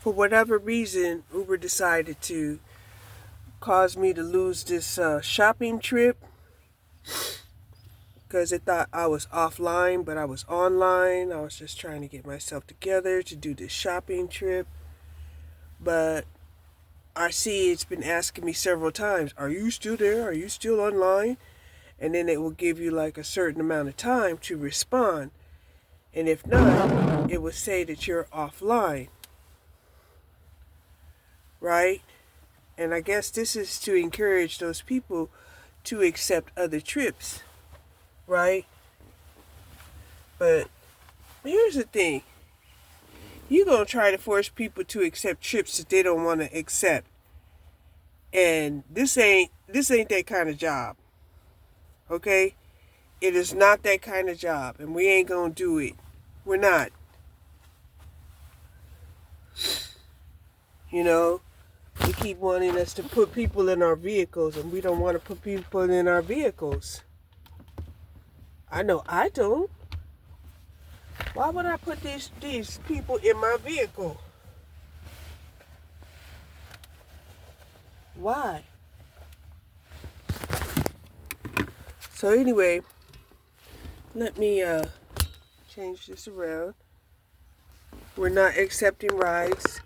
For whatever reason, Uber decided to cause me to lose this shopping trip because it thought I was offline, but I was online. I was just trying to get myself together to do this shopping trip. But I see it's been asking me several times, are you still there? Are you still online? And then it will give you like a certain amount of time to respond. And if not, it will say that you're offline, right? And I guess this is to encourage those people to accept other trips, right? But here's the thing. You're going to try to force people to accept trips that they don't want to accept. And this ain't that kind of job. Okay? It is not that kind of job, and we ain't going to do it. We're not. You know, they keep wanting us to put people in our vehicles, and we don't want to put people in our vehicles. I know I don't. Why would I put these people in my vehicle? Why? So anyway, let me change this around. We're not accepting rides.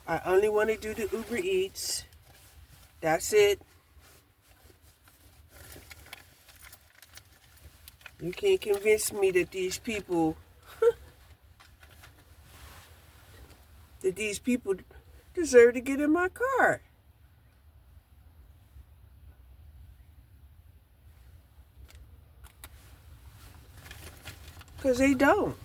I only want to do the Uber Eats. That's it. You can't convince me that these people deserve to get in my car. Because they don't.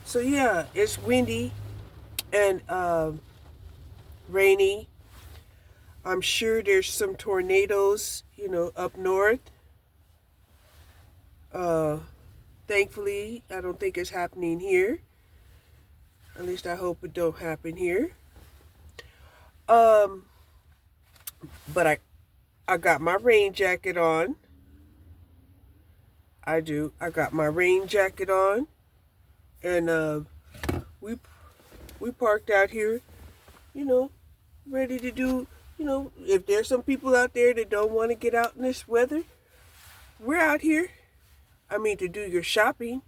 So yeah, it's windy and rainy. I'm sure there's some tornadoes, up north. Thankfully, I don't think it's happening here. At least I hope it don't happen here. But I got my rain jacket on. I do. I got my rain jacket on, and we parked out here, ready to do. If there's some people out there that don't want to get out in this weather, we're out here. I mean, to do your shopping.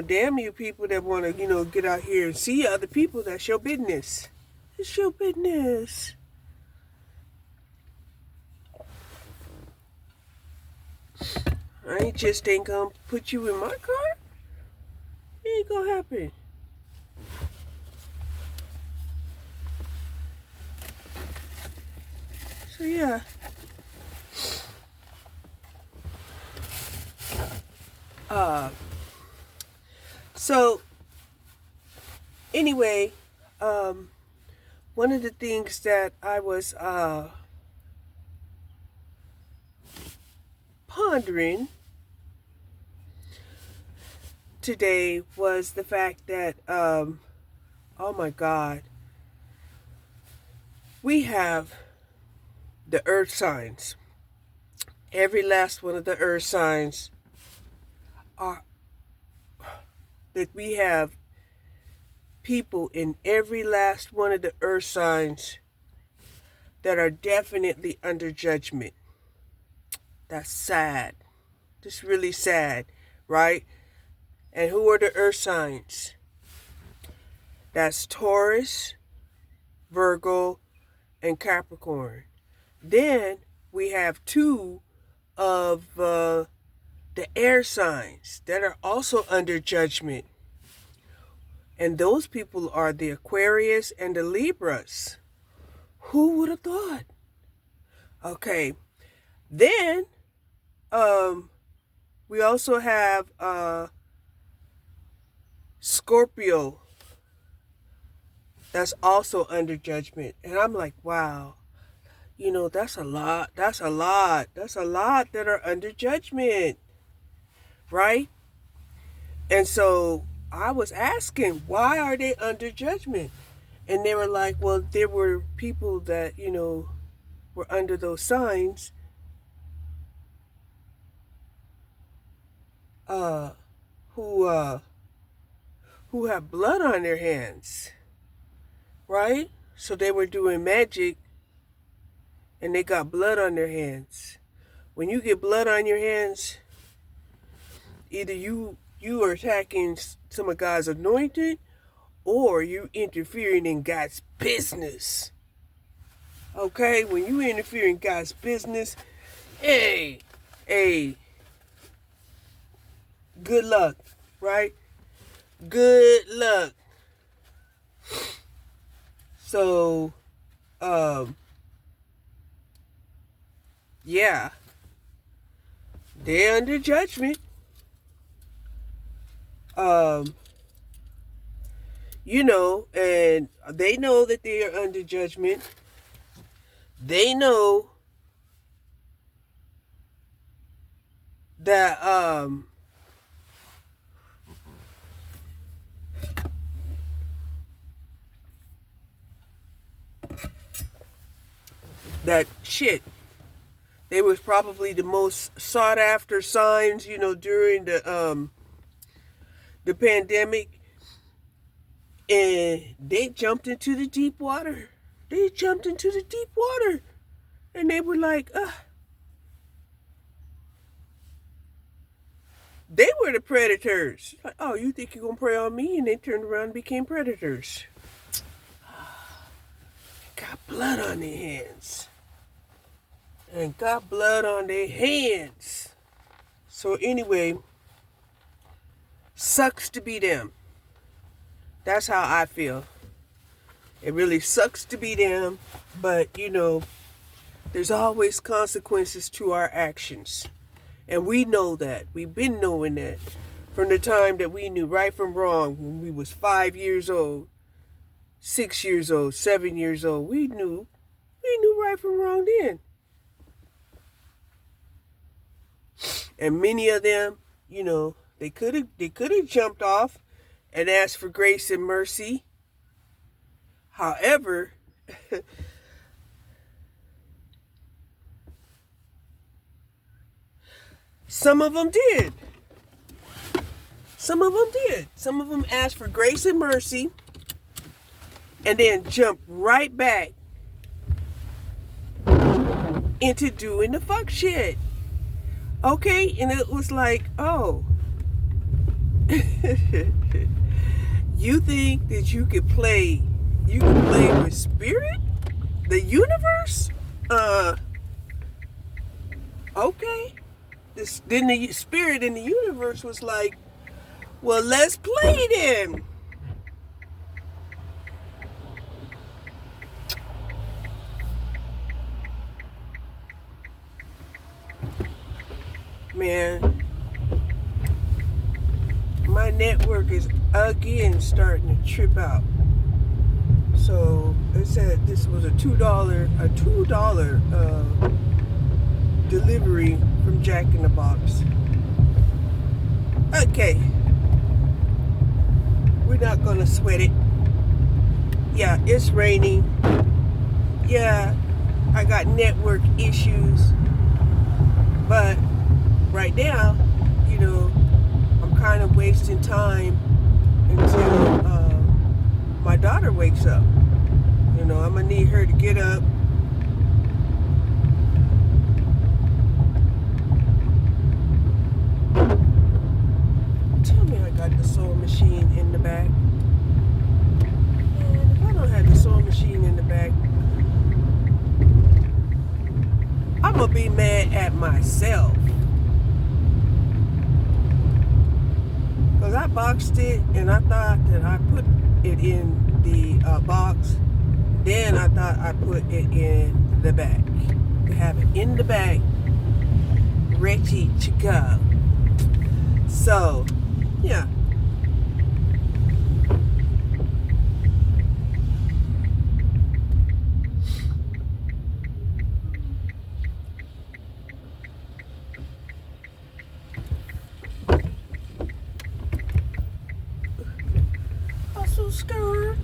Damn you people that want to, get out here and see other people. That's your business. It's your business. I just ain't gonna put you in my car. It ain't gonna happen. So yeah. So anyway, one of the things that I was pondering today was the fact that, oh my God, we have the earth signs. Every last one of the earth signs are that we have people in every last one of the earth signs that are definitely under judgment. That's sad. Just really sad, right? And who are the earth signs? That's Taurus, Virgo, and Capricorn. Then we have two of the air signs that are also under judgment. And those people are the Aquarius and the Libras. Who would have thought? Okay. Then we also have Scorpio. That's also under judgment. And I'm like, wow. That's a lot. That's a lot that are under judgment. Right? And so I was asking, why are they under judgment? And they were like, well, there were people that, were under those signs, uh, who, uh, who have blood on their hands, right? So they were doing magic and they got blood on their hands. When you get blood on your hands, either you are attacking some of God's anointed, or you interfering in God's business. Okay, when you interfere in God's business, hey, good luck, right? Good luck. So, yeah, they're under judgment. And they know that they are under judgment. They know that, that shit, they was probably the most sought after signs, during the pandemic. And they jumped into the deep water. They jumped into the deep water. And they were like, they were the predators. Like, oh, you think you're going to prey on me? And they turned around and became predators. Got blood on their hands. And got blood on their hands. So anyway, sucks to be them. That's how I feel. It really sucks to be them, but there's always consequences to our actions. And we know that. We've been knowing that from the time that we knew right from wrong, when we was 5 years old, 6 years old, 7 years old. We knew right from wrong then. And many of them, they could have jumped off and asked for grace and mercy. However, some of them did. Some of them asked for grace and mercy and then jumped right back into doing the fuck shit. Okay? And it was like, oh. You think that you could play with spirit? The universe? Okay. Then the spirit in the universe was like, well, let's play then. Man, my network is again starting to trip out. So it said this was a $2 delivery from Jack in the Box. Okay, we're not gonna sweat it. Yeah, it's raining. Yeah, I got network issues, but right now, I'm kind of wasting time until my daughter wakes up. I'm gonna need her to get up. Tell me I got the sewing machine in the back. Man, if I don't have the sewing machine in the back, I'm gonna be mad at myself. Because I boxed it and I thought that I put it in the box. Then I thought I put it in the bag. To have it in the bag, ready to go. So, yeah. muscle skirt.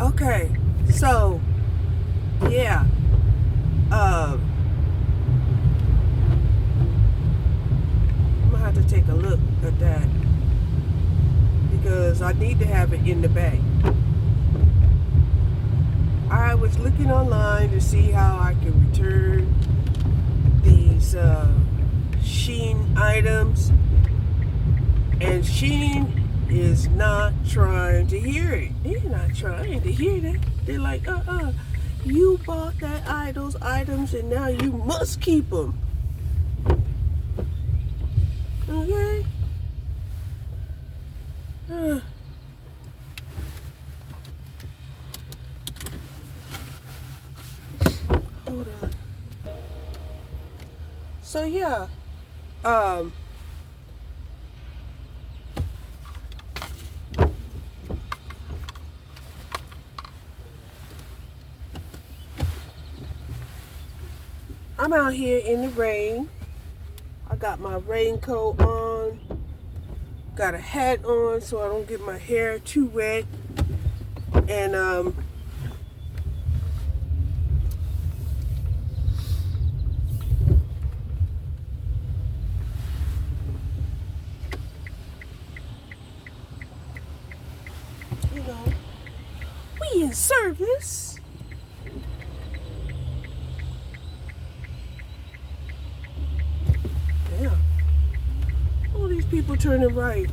Okay, so yeah, I'm gonna have to take a look at that because I need to have it in the bag. I was looking online to see how I can return these Shein items, and Shein is not trying to hear it. They're not trying to hear that. They're like, you bought those items and now you must keep them. Okay? Hold on. So yeah, I'm out here in the rain. I got my raincoat on, got a hat on so I don't get my hair too wet, and you know, we in service. Yeah. All these people turning right.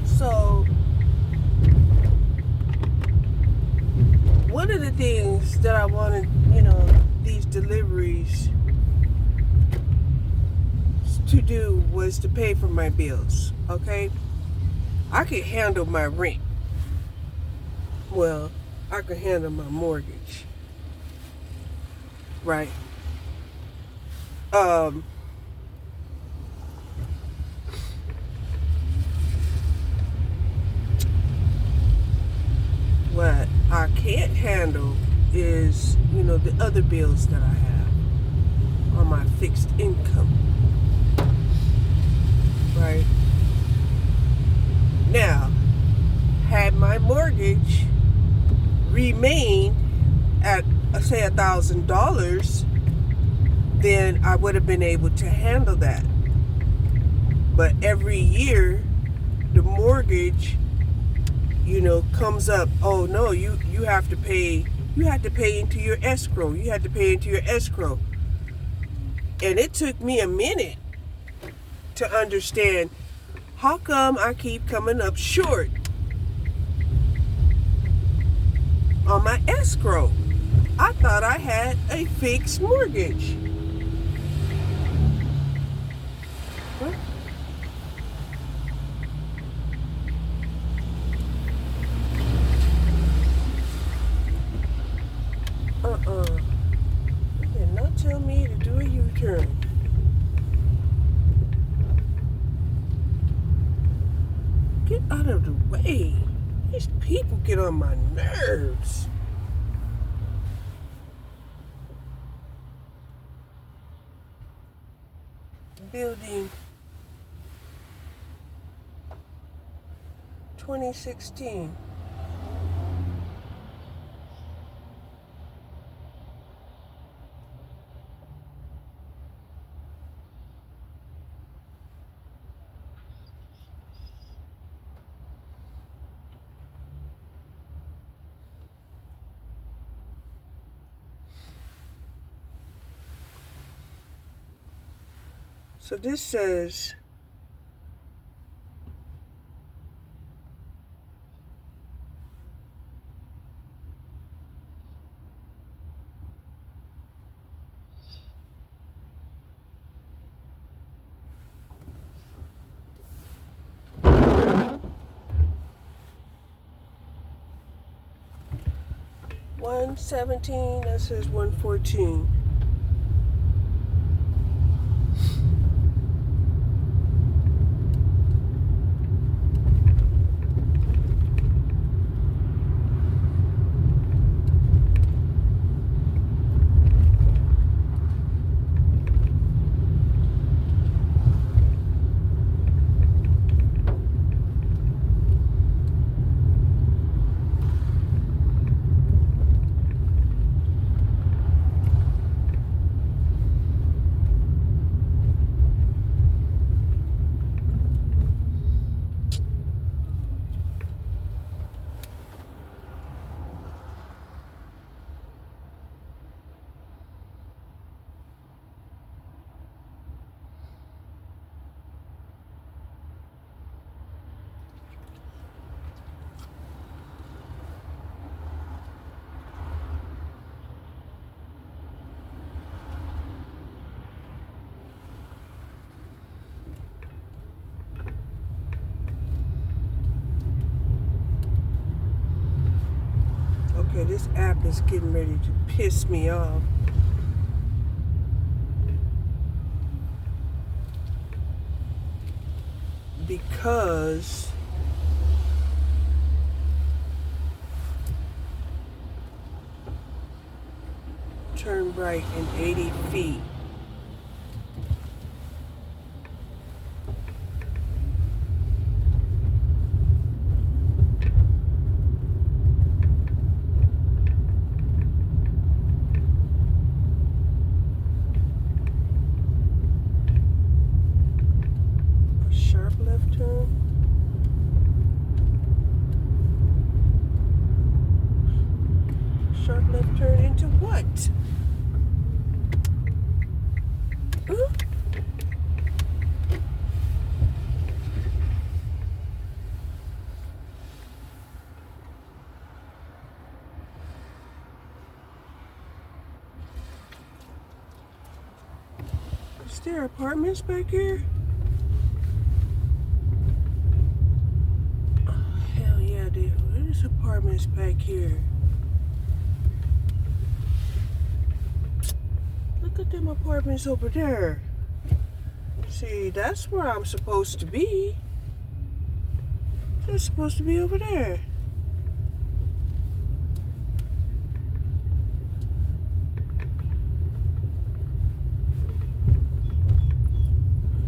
So one of the things that I wanted, these deliveries to do was to pay for my bills, okay? I could handle my rent. Well, I could handle my mortgage, right? What I can't handle is, the other bills that I have on my fixed income, right? Now, had my mortgage remained at, say, $1,000, then I would have been able to handle that. But every year, the mortgage, comes up. Oh no, you have to pay. You had to pay into your escrow. You had to pay into your escrow. And it took me a minute to understand how come I keep coming up short on my escrow. I thought I had a fixed mortgage. What? You did not tell me to do a U-turn. Get out of the way. These people get on my nerves. Building 2016. So this says $117, that says $114. Okay, this app is getting ready to piss me off. Because turn right in 80 feet. A sharp left turn. Sharp left turn into what? Huh? Is there apartments back here? Oh, hell yeah, dude. There's apartments back here. Look at them apartments over there. See, that's where I'm supposed to be. They're supposed to be over there.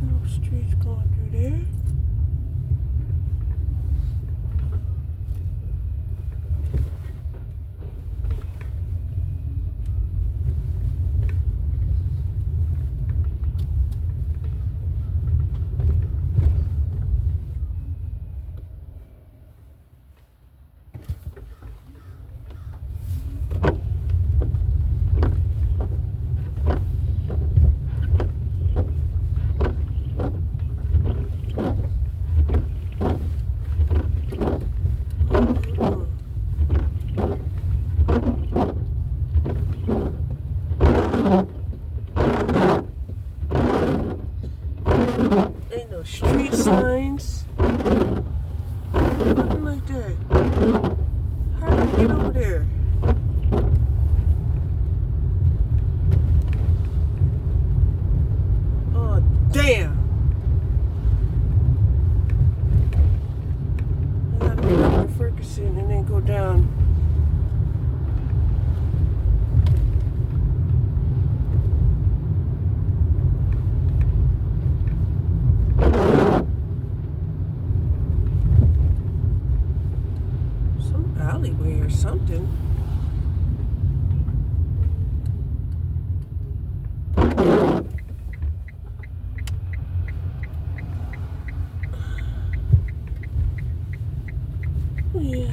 No streets going through there. Ain't no street signs. Nothing like that. How do I get over there? Oh, damn. I gotta get over to Ferguson and then go down. Some alleyway or something. Oh, yeah.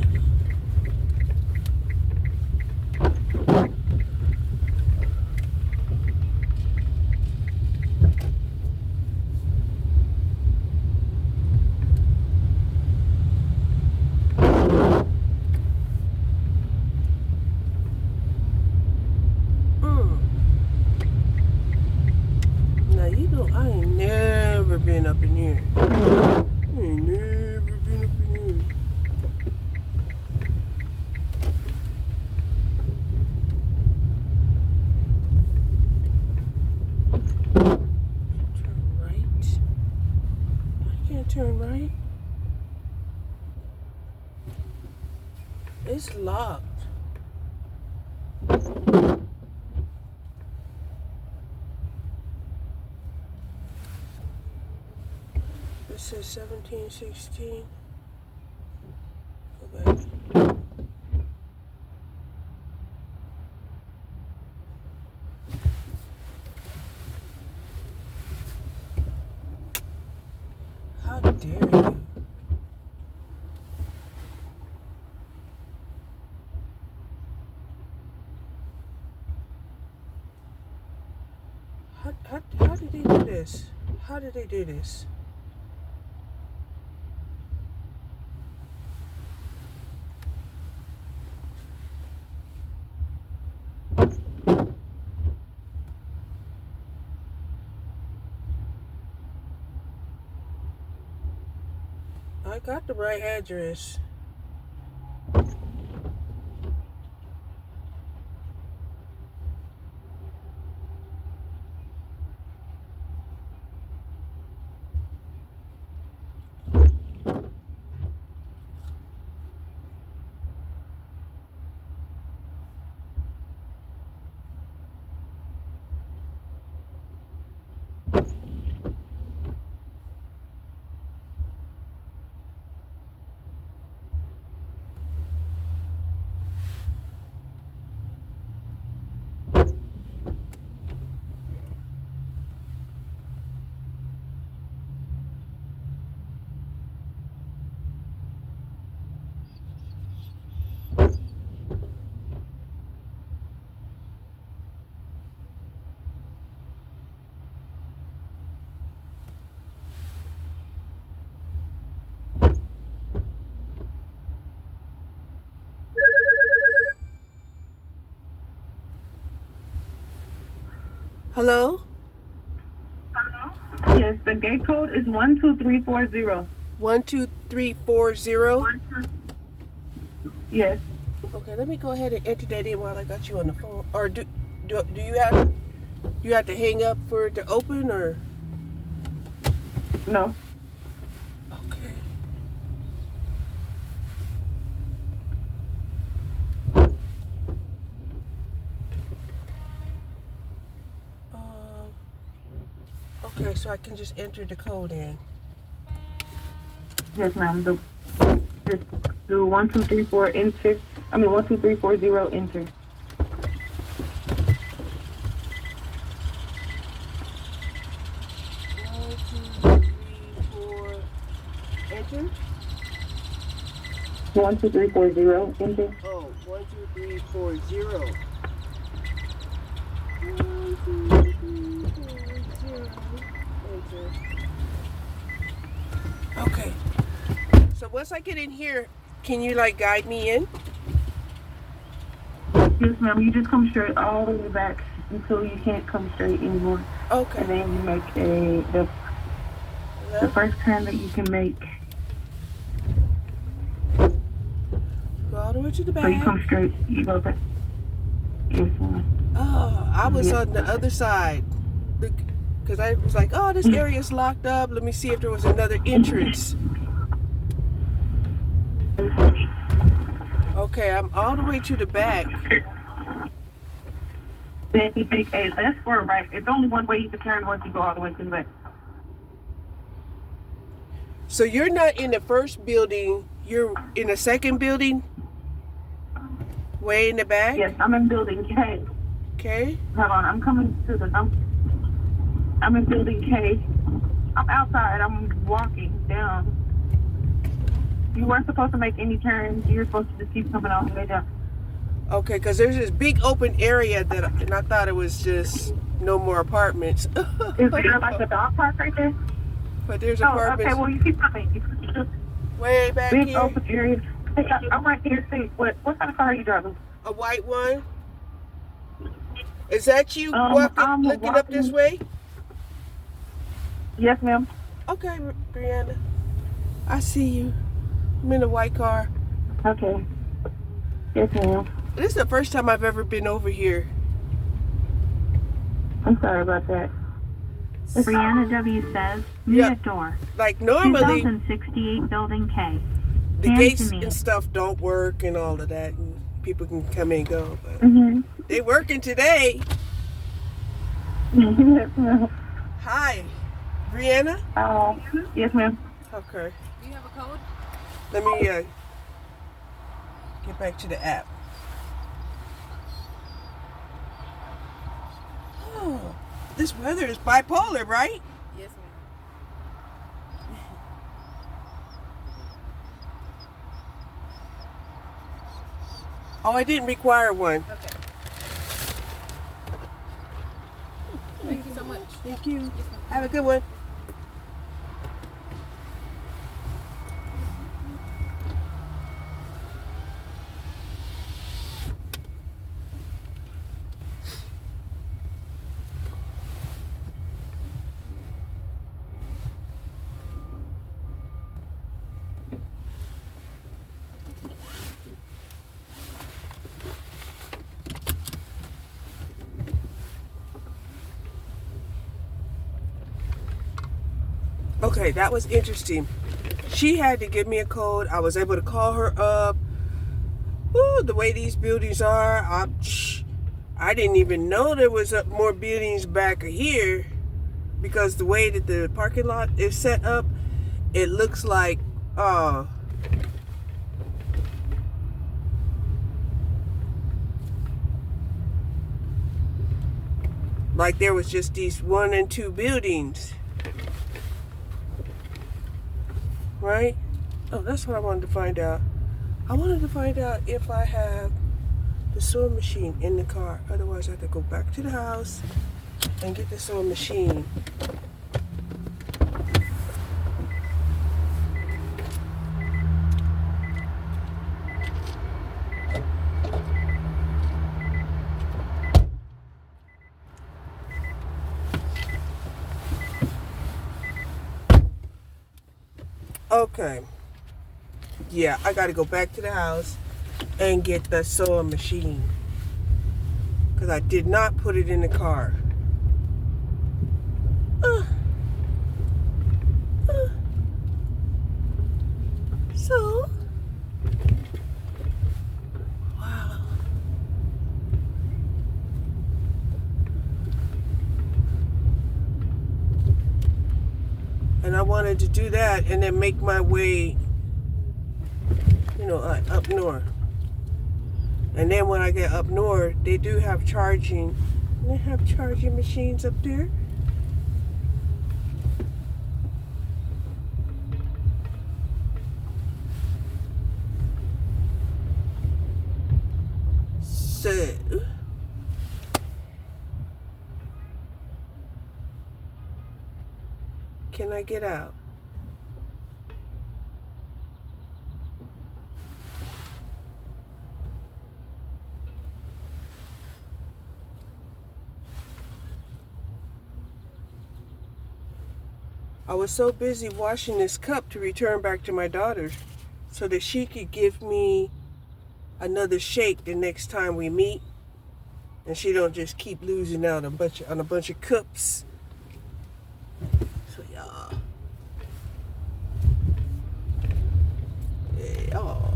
Now, you know, I ain't never been up in here. I ain't never been up in here. Turn right. I can't turn right. It's locked. It says 1716. Go back. How dare you? How did they do this? How did they do this? I got the right address. Hello? Yes, the gate code is 12340. 12340. Yes. Okay, let me go ahead and enter that in while I got you on the phone. Or do you have to hang up for it to open, or? No. Okay. Okay, so I can just enter the code in. Yes, ma'am. Just do 1234 enter. 12340 enter. 1, 2, 3, 4. Enter. 12340 enter. Oh, 1, 2, 3, 4, 0. 1, 2, 3, 4, 0. Enter. Okay. So once I get in here, can you like guide me in? Yes, ma'am. You just come straight all the way back until you can't come straight anymore. Okay. And then you make the first turn that you can make. Go all the way to the back. So you come straight. You go back. Yes, ma'am. Oh, I was on the other side. Because I was like, oh, this area's locked up. Let me see if there was another entrance. Okay, I'm all the way to the back. Then you take a left or a right. It's only one way you can turn once you go all the way to the back. So you're not in the first building. You're in the second building? Way in the back? Yes, I'm in building K. Okay. Hold on, I'm coming to the... I'm in building K. I'm outside. I'm walking down. You weren't supposed to make any turns. You're supposed to just keep coming all the way down. Okay, because there's this big open area and I thought it was just no more apartments. Is there like a dog park right there? But there's apartments. Okay, well, you keep coming. Way back big here. Open area. Hey, I'm right here. See, what kind of car are you driving? A white one. Is that you looking up this way? Yes, ma'am. Okay, Brianna. I see you. I'm in a white car. Okay. Yes, ma'am. This is the first time I've ever been over here. I'm sorry about that. Brianna W. says, unit door. Like normally, 2068 building K. the gates and stuff don't work and all of that. And people can come and go. But they working today. Yes, ma'am. Hi, Brianna? Yes, ma'am. Okay. Do you have a code? Let me get back to the app. Oh, this weather is bipolar, right? Yes, ma'am. Oh, I didn't require one. Okay. Thank you so much. Thank you. Have a good one. Okay, that was interesting. She had to give me a code. I was able to call her up. Ooh, the way these buildings are, I didn't even know there was more buildings back here, because the way that the parking lot is set up, it looks like there was just these 1 and 2 buildings. Right? Oh, that's what I wanted to find out. I wanted to find out if I have the sewing machine in the car. Otherwise, I have to go back to the house and get the sewing machine. Okay. Yeah, I gotta go back to the house and get the sewing machine. Because I did not put it in the car. So, wow. And I wanted to do that and then make my way, up north. And then when I get up north, they do have charging. They have charging machines up there. So, can I get out? I was so busy washing this cup to return back to my daughter so that she could give me another shake the next time we meet, and she don't just keep losing out on a bunch of cups. So y'all, hey, y'all.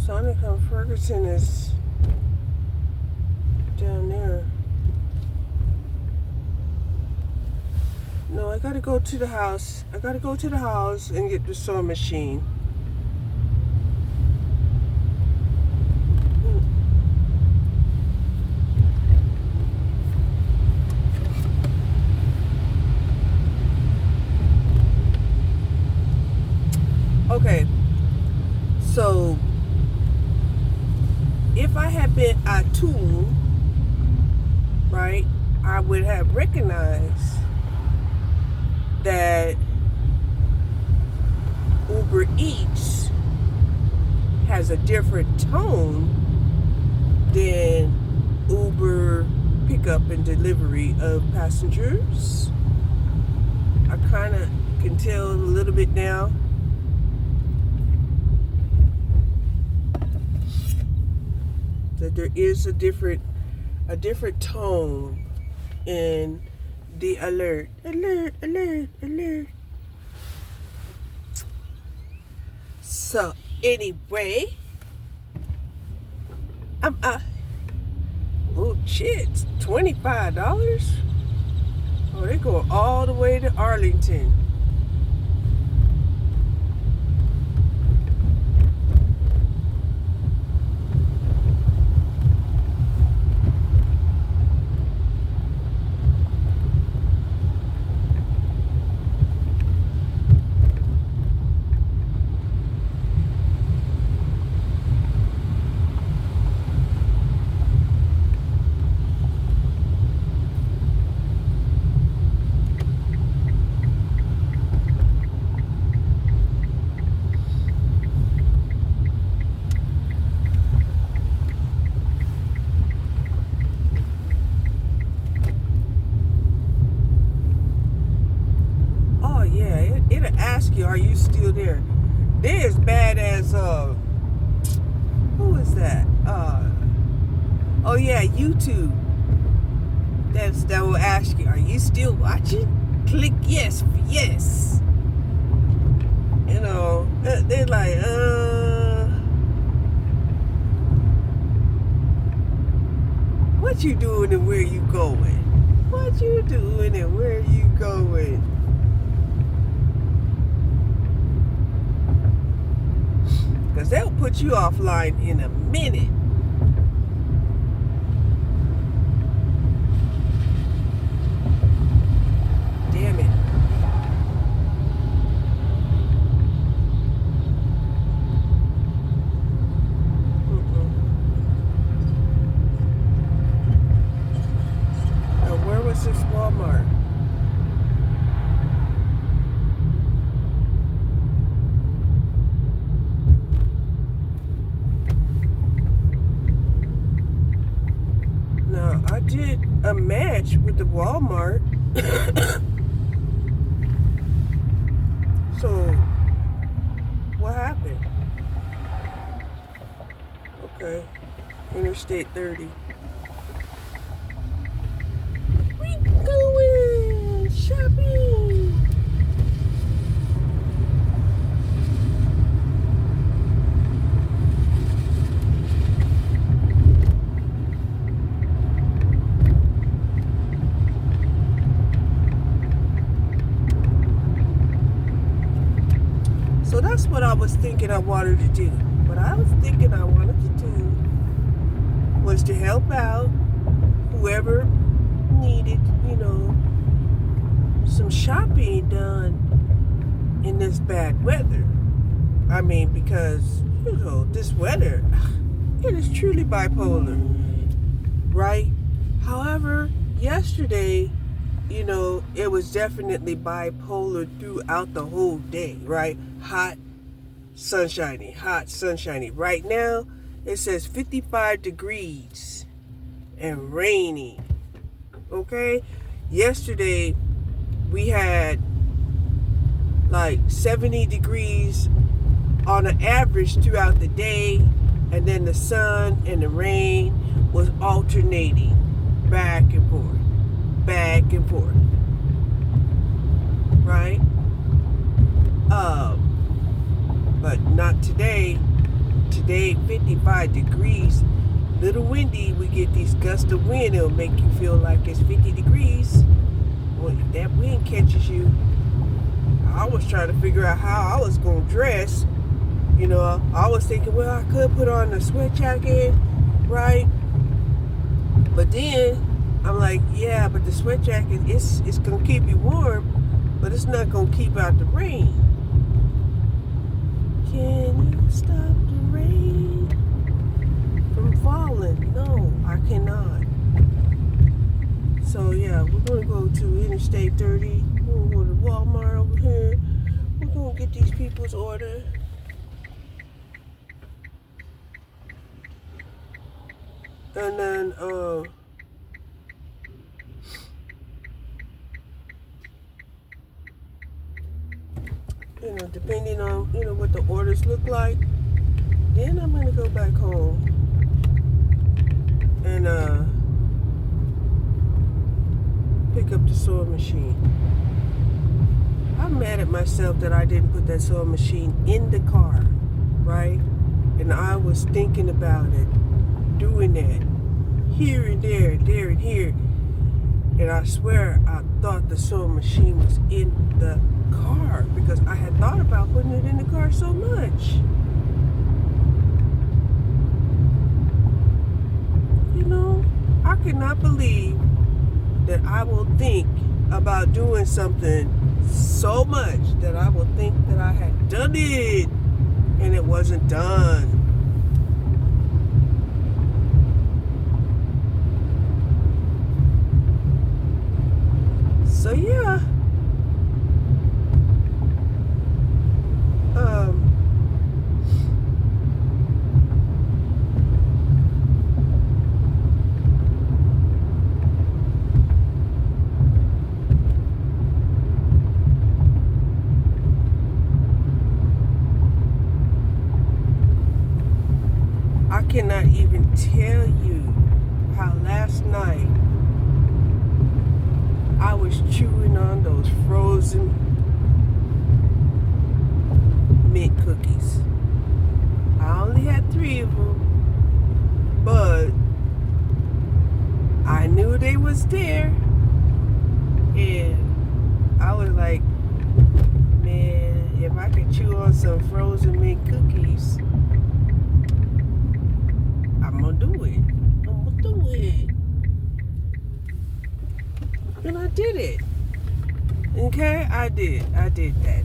Sonic on Ferguson is down there. No, I gotta go to the house. I gotta go to the house and get the sewing machine. Okay, so if I had been attuned, right, I would have recognized that Uber Eats has a different tone than Uber pickup and delivery of passengers. I kind of can tell a little bit now. That there is a different tone in the alert. So anyway, oh shit, $25? Oh, they go all the way to Arlington. It'll ask you, are you still there? They're as bad as who is that? Oh yeah, YouTube. That will ask you, are you still watching? Click yes for yes. You know, they're like, what you doing and where you going? What you doing and where you going? Because they'll put you offline in a minute. Damn it. did a match with the Walmart. So, what happened? Okay, Interstate 30. We going shopping. So that's what I was thinking I wanted to do. What I was thinking I wanted to do was to help out whoever needed, some shopping done in this bad weather. I mean, because, this weather, it is truly bipolar, right? However, yesterday, it was definitely bipolar throughout the whole day, right? Hot, sunshiny, hot, sunshiny. Right now, it says 55 degrees and rainy, okay? Yesterday, we had like 70 degrees on an average throughout the day, and then the sun and the rain was alternating back and forth. Back and forth, right? But not today. Today, 55 degrees. Little windy. We get these gusts of wind. It'll make you feel like it's 50 degrees. Well, if that wind catches you, I was trying to figure out how I was going to dress. I was thinking, well, I could put on a sweat jacket, right? But then I'm like, yeah, but the sweat jacket, it's going to keep you warm, but it's not going to keep out the rain. Can you stop the rain from falling? No, I cannot. So, yeah, we're going to go to Interstate 30. We're going to go to Walmart over here. We're going to get these people's order. And then, depending on, what the orders look like, then I'm going to go back home and pick up the sewing machine. I'm mad at myself that I didn't put that sewing machine in the car, right? And I was thinking about it, doing that, here and there and here. And I swear I thought the sewing machine was in the car because I had thought about putting it in the car so much. I cannot believe that I will think about doing something so much that I will think that I had done it and it wasn't done. So yeah, I cannot even tell you how last night I was chewing on those frozen mint cookies. I only had 3 of them, but I knew they was there, and I was like, man, if I could chew on some frozen mint cookies, I'm gonna do it. And I did it. Okay, I did that.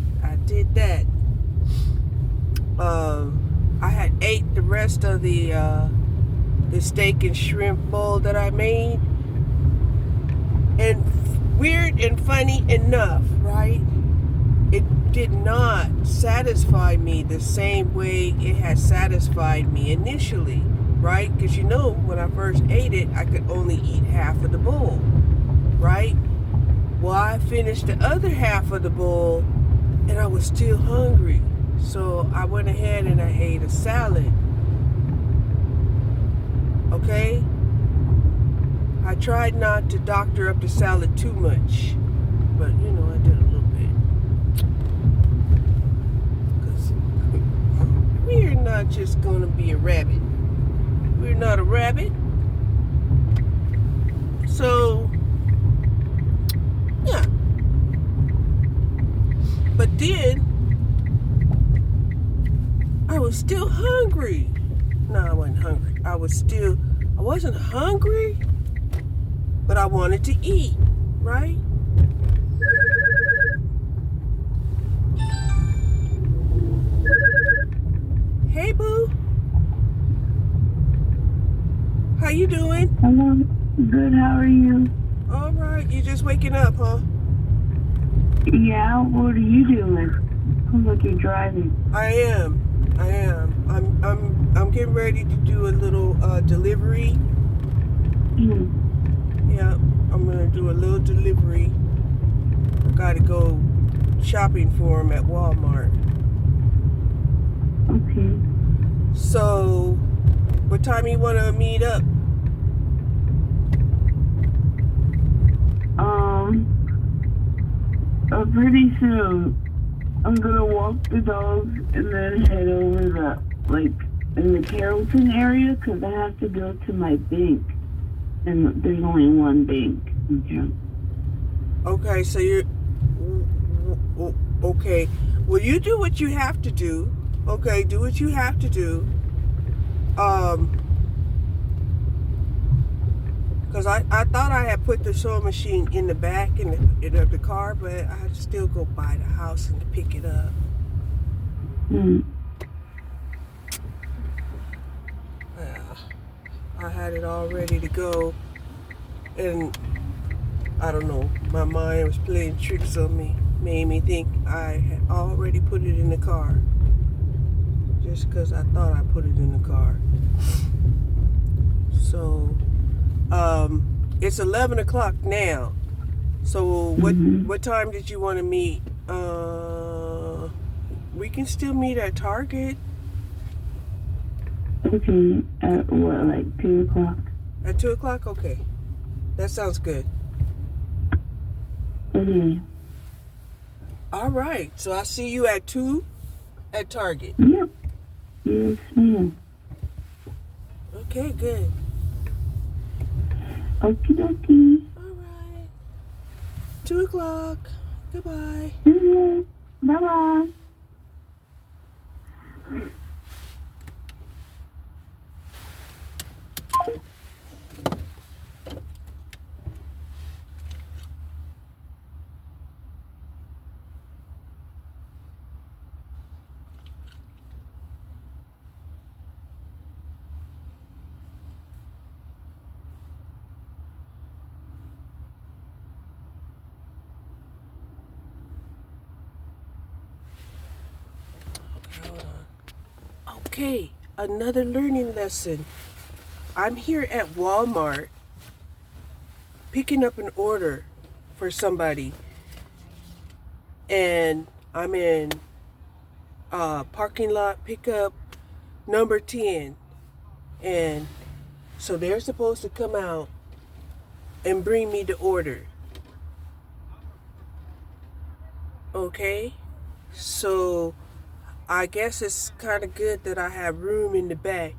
I had ate the rest of the steak and shrimp bowl that I made, and weird and funny enough, right? It did not satisfy me the same way it had satisfied me initially. right? Because you know, when I first ate it, I could only eat half of the bowl, right? Well, I finished the other half of the bowl, and I was still hungry. So I went ahead and I ate a salad. Okay? I tried not to doctor up the salad too much, but you know, I did a little bit. Because we're not just going to be a rabbit. We're not a rabbit. So, yeah. But then, I was still hungry. No, I wasn't hungry. I wasn't hungry, but I wanted to eat, right? Hey, boo. How you doing? Hello. Good. How are you? All right. You just waking up, huh? Yeah. What are you doing? Sounds like you're driving. I am. I'm getting ready to do a little delivery. Yeah, I'm gonna do a little delivery. I gotta go shopping for him at Walmart. Okay. So, what time you wanna meet up? Pretty soon. I'm gonna walk the dogs and then head over in the Carrollton area because I have to go to my bank. And there's only one bank in Carrollton. Okay, so you're okay. Well, you do what you have to do. Okay, do what you have to do. Because I thought I had put the sewing machine in the back of the car, but I had to still go by the house and pick it up. I had it all ready to go, and I don't know, my mind was playing tricks on me, made me think I had already put it in the car, just because I thought I put it in the car. So, it's 11 o'clock now. So what time did you want to meet? We can still meet at Target. Okay. At what, like 2 o'clock? At 2 o'clock? Okay. That sounds good. Okay. All right. So I'll see you at 2 at Target. Yep. Yes, ma'am. Okay, good. Okie dokie. All right. 2 o'clock. Goodbye. Bye-bye. Okay, another learning lesson. I'm here at Walmart picking up an order for somebody, and I'm in parking lot pickup number 10, and so they're supposed to come out and bring me the order. Okay, so I guess it's kind of good that I have room in the back.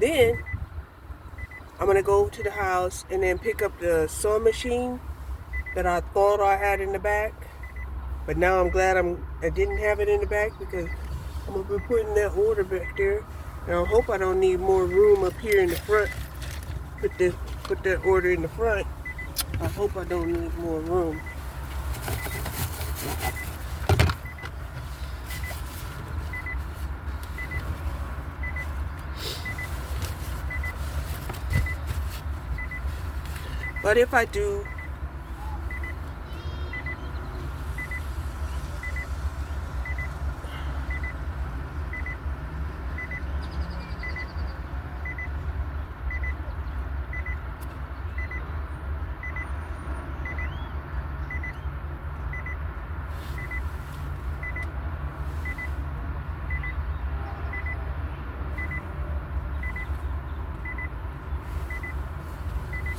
Then I'm gonna go to the house and then pick up the sewing machine that I thought I had in the back. But now I'm glad I didn't have it in the back, because I'm gonna be putting that order back there. And I hope I don't need more room up here in the front. Put that order in the front. I hope I don't need more room. But if I do,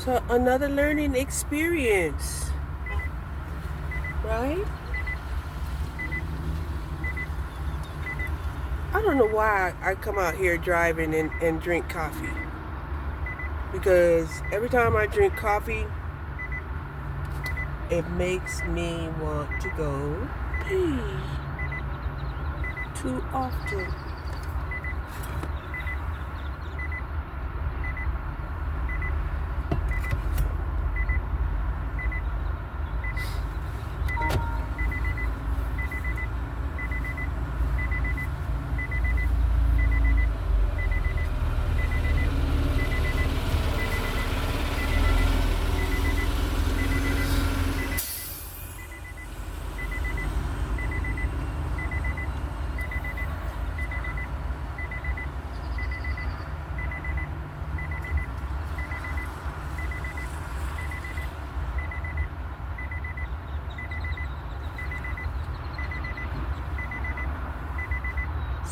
so another learning experience, right? I don't know why I come out here driving and drink coffee. Because every time I drink coffee, it makes me want to go pee too often.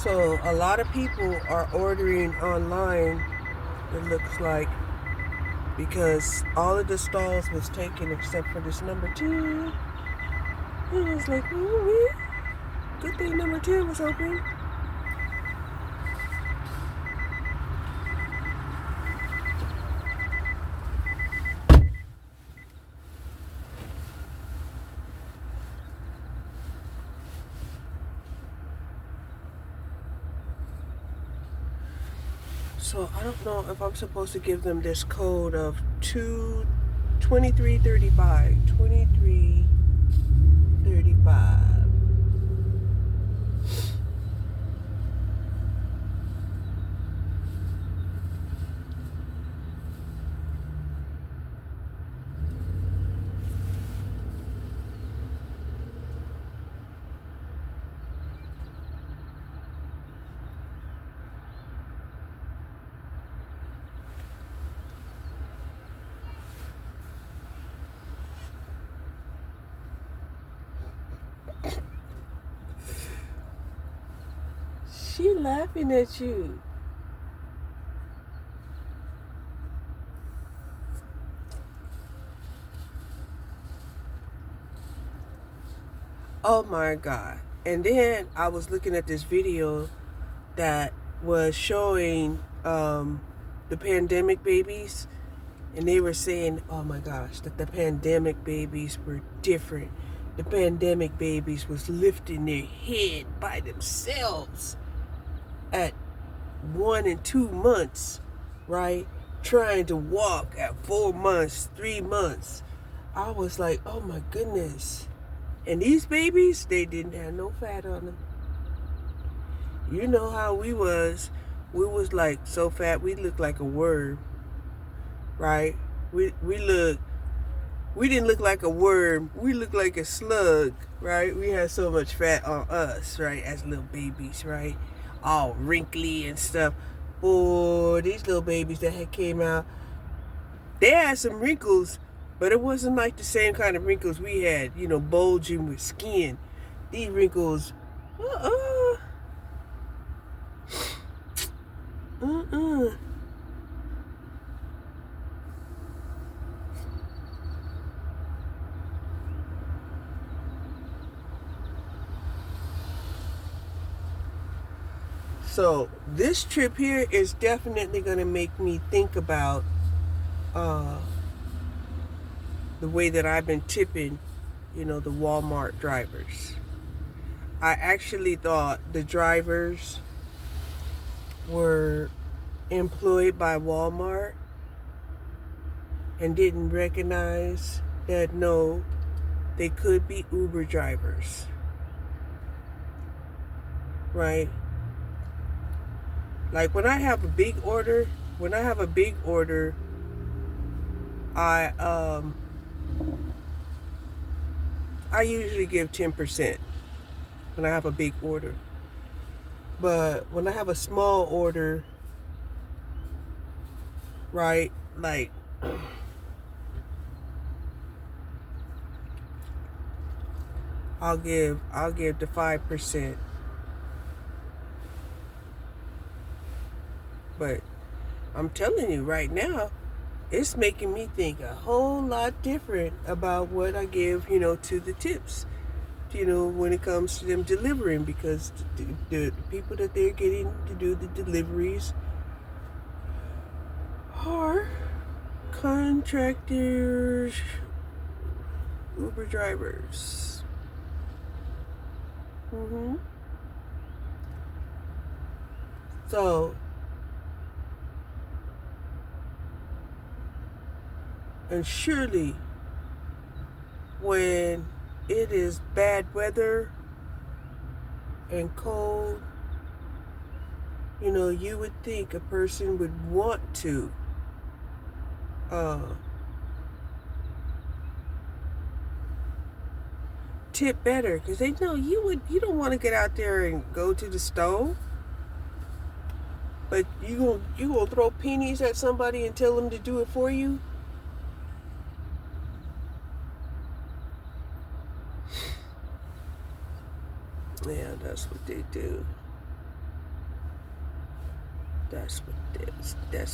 So a lot of people are ordering online, it looks like, because all of the stalls was taken except for this number 2. It was like, ooh, good thing number 2 was open. So I don't know if I'm supposed to give them this code of 2335. 2335. She laughing at you. Oh my God. And then I was looking at this video that was showing the pandemic babies, and they were saying, oh my gosh, that the pandemic babies were different. The pandemic babies was lifting their head by themselves at 1 and 2 months, right? Trying to walk at 4 months, 3 months. I was like, oh my goodness. And these babies, they didn't have no fat on them. You know how we was like so fat we looked like a worm, right? We didn't look like a worm, we looked like a slug, right? We had so much fat on us, right, as little babies, right? All wrinkly and stuff. Boy, these little babies that had came out, they had some wrinkles, but it wasn't like the same kind of wrinkles we had, you know, bulging with skin. These wrinkles, So this trip here is definitely going to make me think about the way that I've been tipping, the Walmart drivers. I actually thought the drivers were employed by Walmart and didn't recognize that no, they could be Uber drivers, right? Like when I have a big order, I usually give 10% when I have a big order. But when I have a small order, right, like I'll give the 5%. But I'm telling you right now, it's making me think a whole lot different about what I give, to the tips, when it comes to them delivering, because the people that they're getting to do the deliveries are contractors, Uber drivers. So, and surely when it is bad weather and cold, you would think a person would want to tip better, because they know you don't want to get out there and go to the stove, but you gonna throw pennies at somebody and tell them to do it for you. Yeah, that's what they do. That's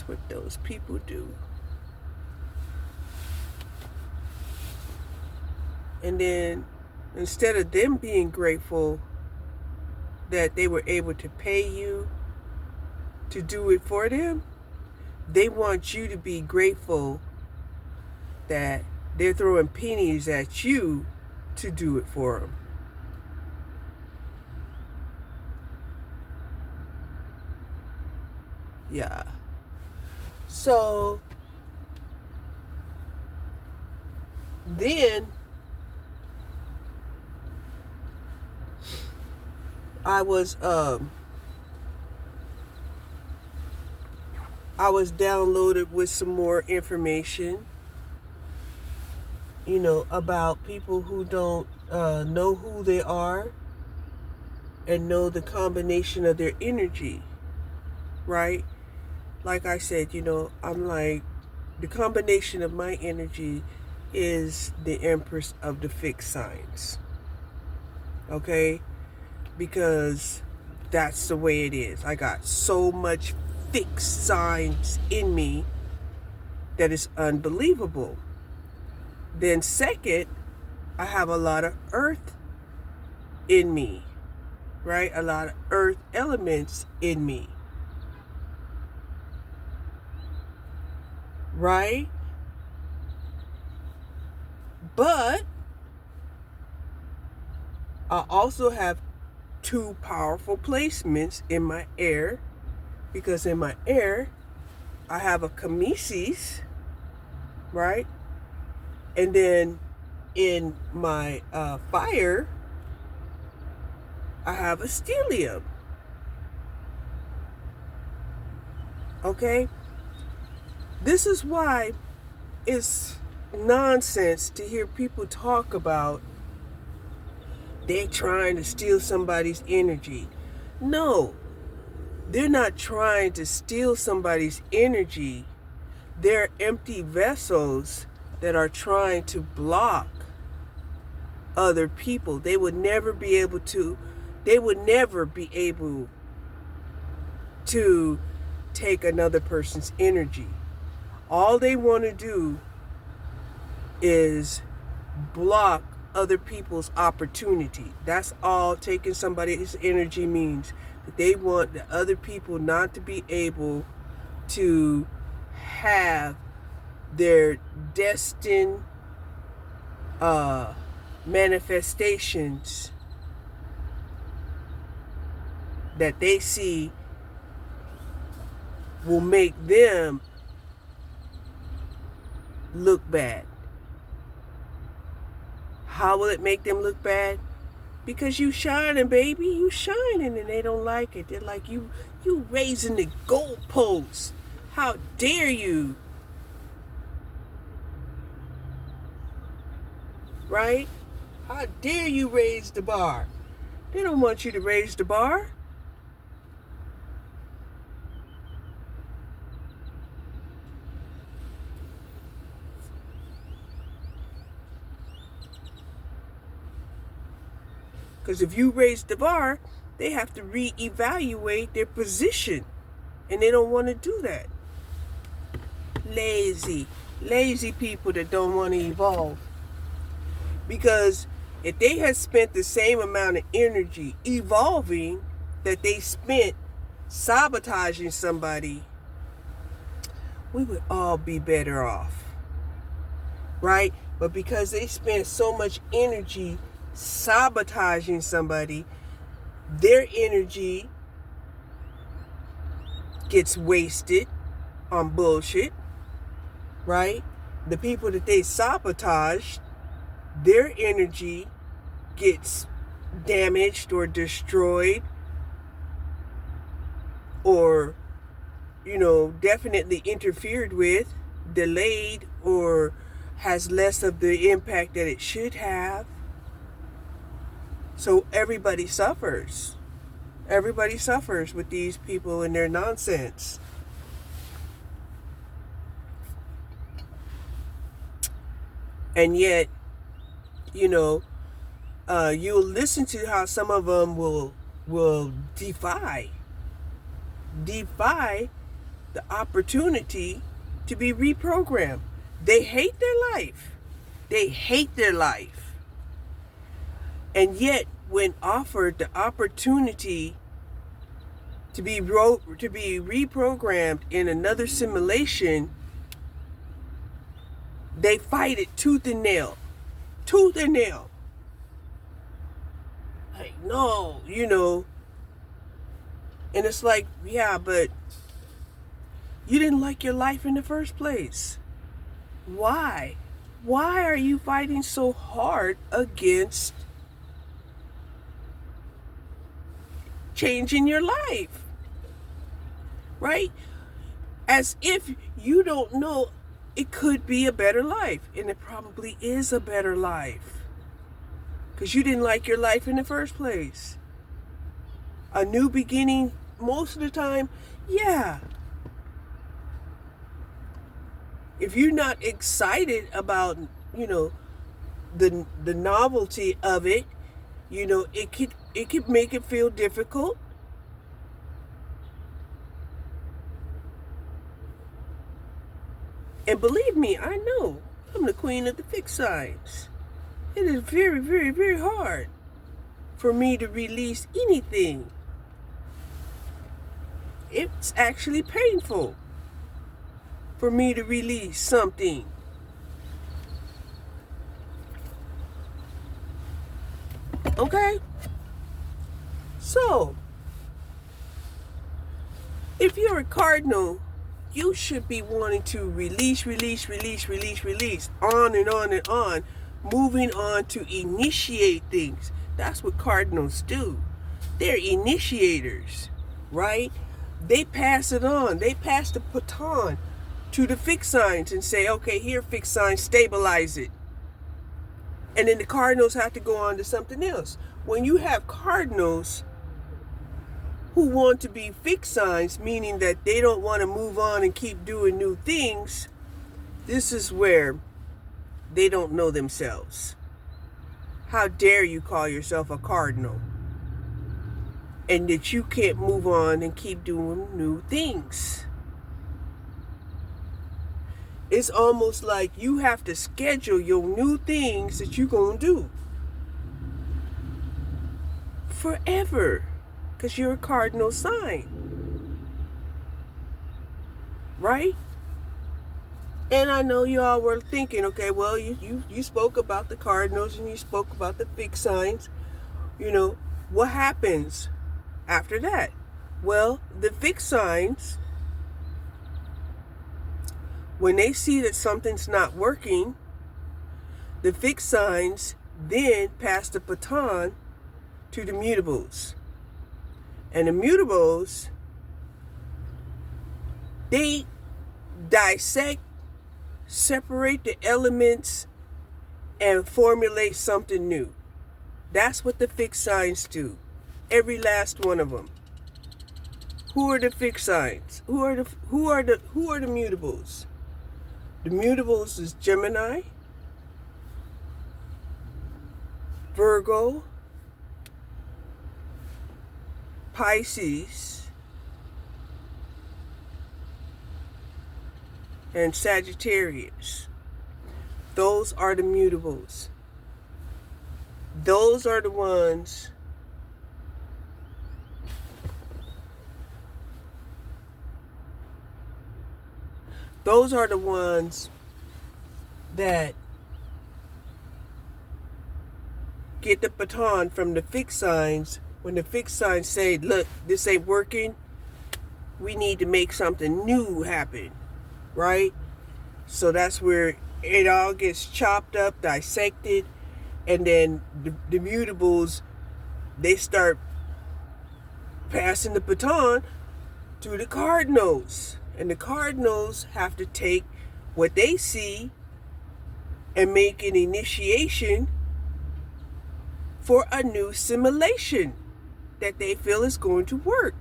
what those people do. And then instead of them being grateful that they were able to pay you to do it for them, they want you to be grateful that they're throwing pennies at you to do it for them. Yeah. So then I was downloaded with some more information, about people who don't know who they are and know the combination of their energy, right? Like I said, I'm like, the combination of my energy is the Empress of the fixed signs. Okay? Because that's the way it is. I got so much fixed signs in me that is unbelievable. Then second, I have a lot of earth in me, right? A lot of earth elements in me. Right? But I also have two powerful placements in my air, because in my air I have a Kamisis, right? And then in my fire I have a stellium. Okay? This is why it's nonsense to hear people talk about they're trying to steal somebody's energy. No, they're not trying to steal somebody's energy. They're empty vessels that are trying to block other people. They would never be able to take another person's energy. All they want to do is block other people's opportunity. That's all taking somebody's energy means. That they want the other people not to be able to have their destined manifestations that they see will make them look bad. How will it make them look bad? Because you shining, baby. You shining, and they don't like it. They're like, you raising the goalposts. How dare you? Right? How dare you raise the bar? They don't want you to raise the bar. Because if you raise the bar, they have to reevaluate their position. And they don't want to do that. Lazy people that don't want to evolve. Because if they had spent the same amount of energy evolving that they spent sabotaging somebody, we would all be better off. Right? But because they spent so much energy sabotaging somebody, their energy gets wasted on bullshit, right? The people that they sabotaged, their energy gets damaged or destroyed or, definitely interfered with, delayed, or has less of the impact that it should have. So everybody suffers. Everybody suffers with these people and their nonsense. And yet, you'll listen to how some of them will defy the opportunity to be reprogrammed. They hate their life. They hate their life. And yet, when offered the opportunity to be reprogrammed in another simulation, they fight it tooth and nail. Tooth and nail. Like, no, And it's like, yeah, but you didn't like your life in the first place. Why? Why are you fighting so hard against changing your life? Right? As if you don't know it could be a better life. And it probably is a better life. Because you didn't like your life in the first place. A new beginning, most of the time, yeah. If you're not excited about, the novelty of it, it could make it feel difficult. And believe me, I know I'm the queen of the fixed signs. It is very, very, very hard for me to release anything. It's actually painful for me to release something. Okay? So, if you're a cardinal, you should be wanting to release, on and on and on, moving on to initiate things. That's what cardinals do. They're initiators, right? They pass it on. They pass the baton to the fixed signs and say, okay, here, fixed signs, stabilize it. And then the cardinals have to go on to something else. When you have cardinals who want to be fixed signs, meaning that they don't want to move on and keep doing new things, this is where they don't know themselves. How dare you call yourself a cardinal? And that you can't move on and keep doing new things. It's almost like you have to schedule your new things that you're going to do. forever because you're a cardinal sign, right? And I know you all were thinking, okay, well, you spoke about the cardinals and you spoke about the fixed signs. You know, what happens after that? Well, the fixed signs, when they see that something's not working, the fixed signs then pass the baton to the mutables. And the mutables, they dissect, separate the elements, and formulate something new. That's what the fixed signs do. Every last one of them. Who are the fixed signs? Who are the mutables? The mutables is Gemini, Virgo, Pisces, and Sagittarius. Those are the mutables. Those are the ones that get the baton from the fixed signs. When the fixed signs say, look, this ain't working, we need to make something new happen, right? So that's where it all gets chopped up, dissected, and then the mutables, they start passing the baton to the cardinals. And the cardinals have to take what they see and make an initiation for a new simulation that they feel is going to work.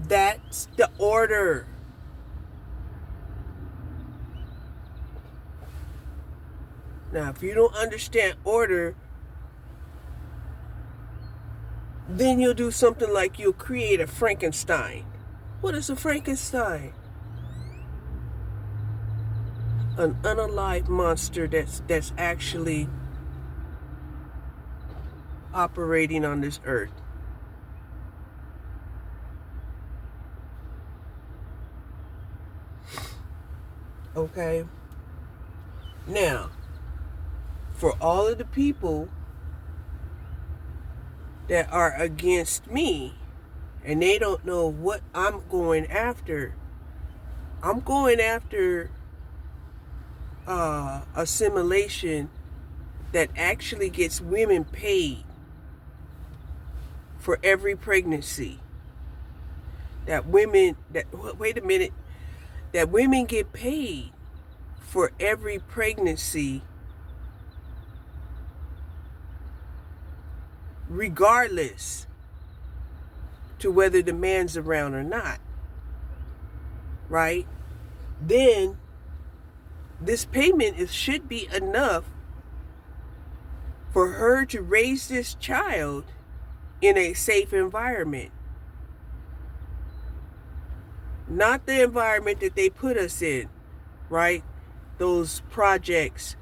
That's the order. Now, if you don't understand order, then you'll do something like you'll create a Frankenstein. What is a Frankenstein? An unalive monster that's actually operating on this earth. Okay? Now, for all of the people that are against me and they don't know what I'm going after a simulation that actually gets women paid for every pregnancy. That women get paid for every pregnancy, regardless to whether the man's around or not, right? Then this payment should be enough for her to raise this child in a safe environment. Not the environment that they put us in, right? Those projects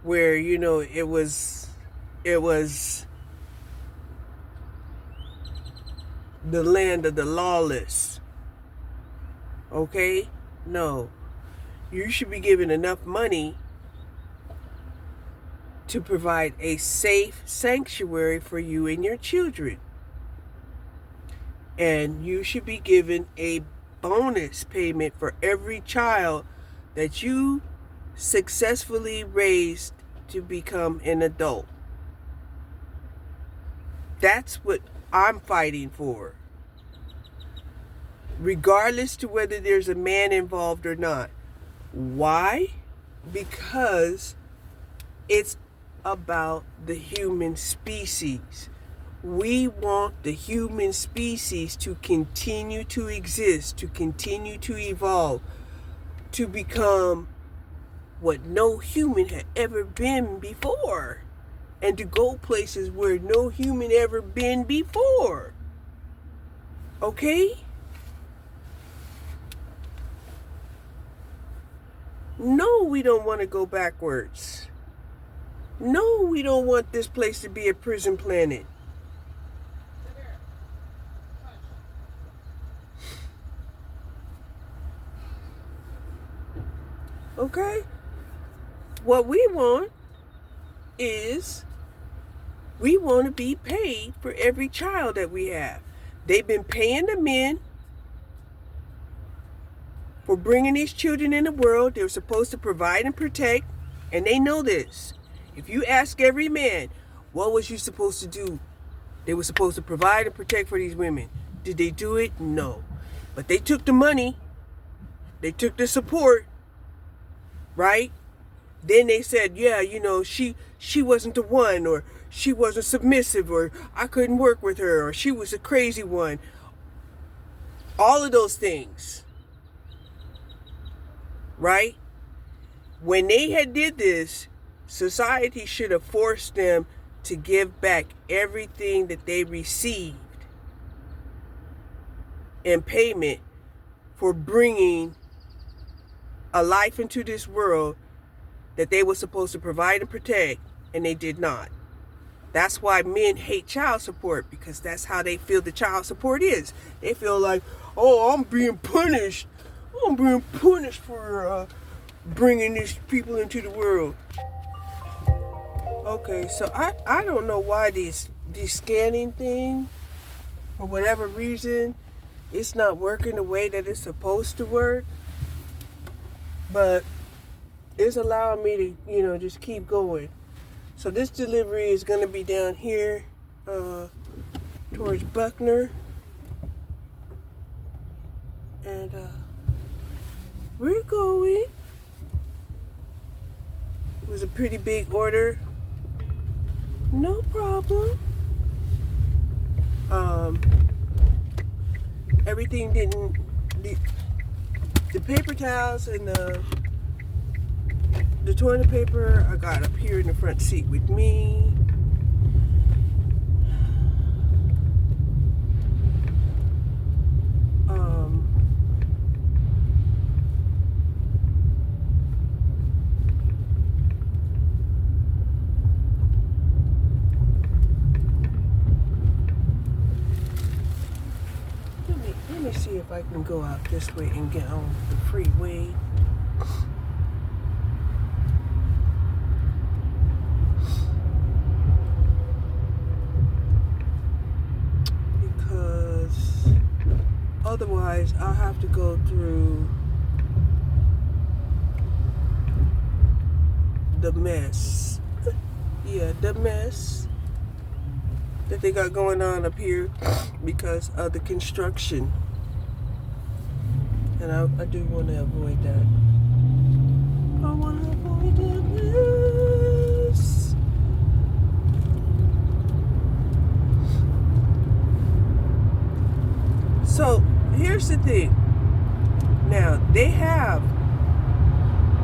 where, you know, it was the land of the lawless. Okay? No. You should be given enough money to provide a safe sanctuary for you and your children. And you should be given a bonus payment for every child that you successfully raised to become an adult. That's what I'm fighting for. Regardless to whether there's a man involved or not. Why? Because it's about the human species. We want the human species to continue to exist, to continue to evolve, to become what no human had ever been before, and to go places where no human ever been before. Okay? No, we don't want to go backwards. No, we don't want this place to be a prison planet. Okay? What we want is we want to be paid for every child that we have. They've been paying the men for bringing these children in the world. They're supposed to provide and protect, and they know this. If you ask every man, what was you supposed to do? They were supposed to provide and protect for these women. Did they do it? No. But they took the money. They took the support, right? Then they said, yeah, she wasn't the one, or she wasn't submissive, or I couldn't work with her, or she was a crazy one. All of those things, right? When they had did this, society should have forced them to give back everything that they received in payment for bringing a life into this world that they were supposed to provide and protect, and they did not. That's why men hate child support, because that's how they feel the child support is. They feel like, oh, I'm being punished. I'm being punished for bringing these people into the world. Okay, so I don't know why these scanning thing, for whatever reason, it's not working the way that it's supposed to work. But it's allowing me to, just keep going. So this delivery is going to be down here towards Buckner. And we're going. It was a pretty big order. No problem. Everything didn't... The paper towels and the toilet paper I got up here in the front seat with me. Let me see if I can go out this way and get on the freeway. Otherwise, I'll have to go through the mess. Yeah, the mess that they got going on up here because of the construction. And I do want to avoid that. I want to avoid that mess. So, here's the thing. Now, they have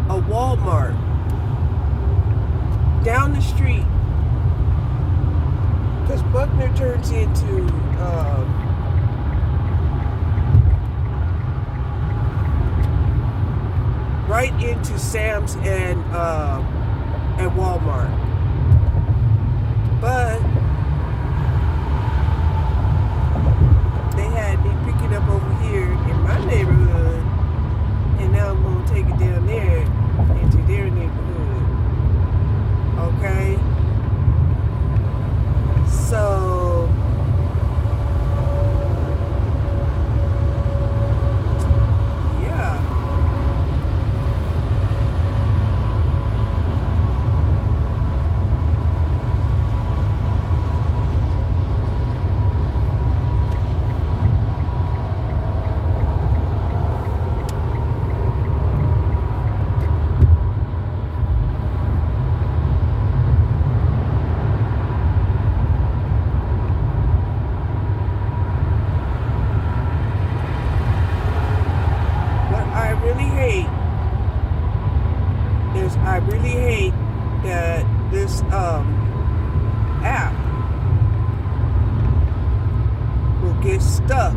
a Walmart down the street, because Buckner turns into right into Sam's and Walmart. But they had me pick it up over here in my neighborhood, and now I'm going to take it down there into their neighborhood. Okay? So, yeah. I really hate that this app will get stuck.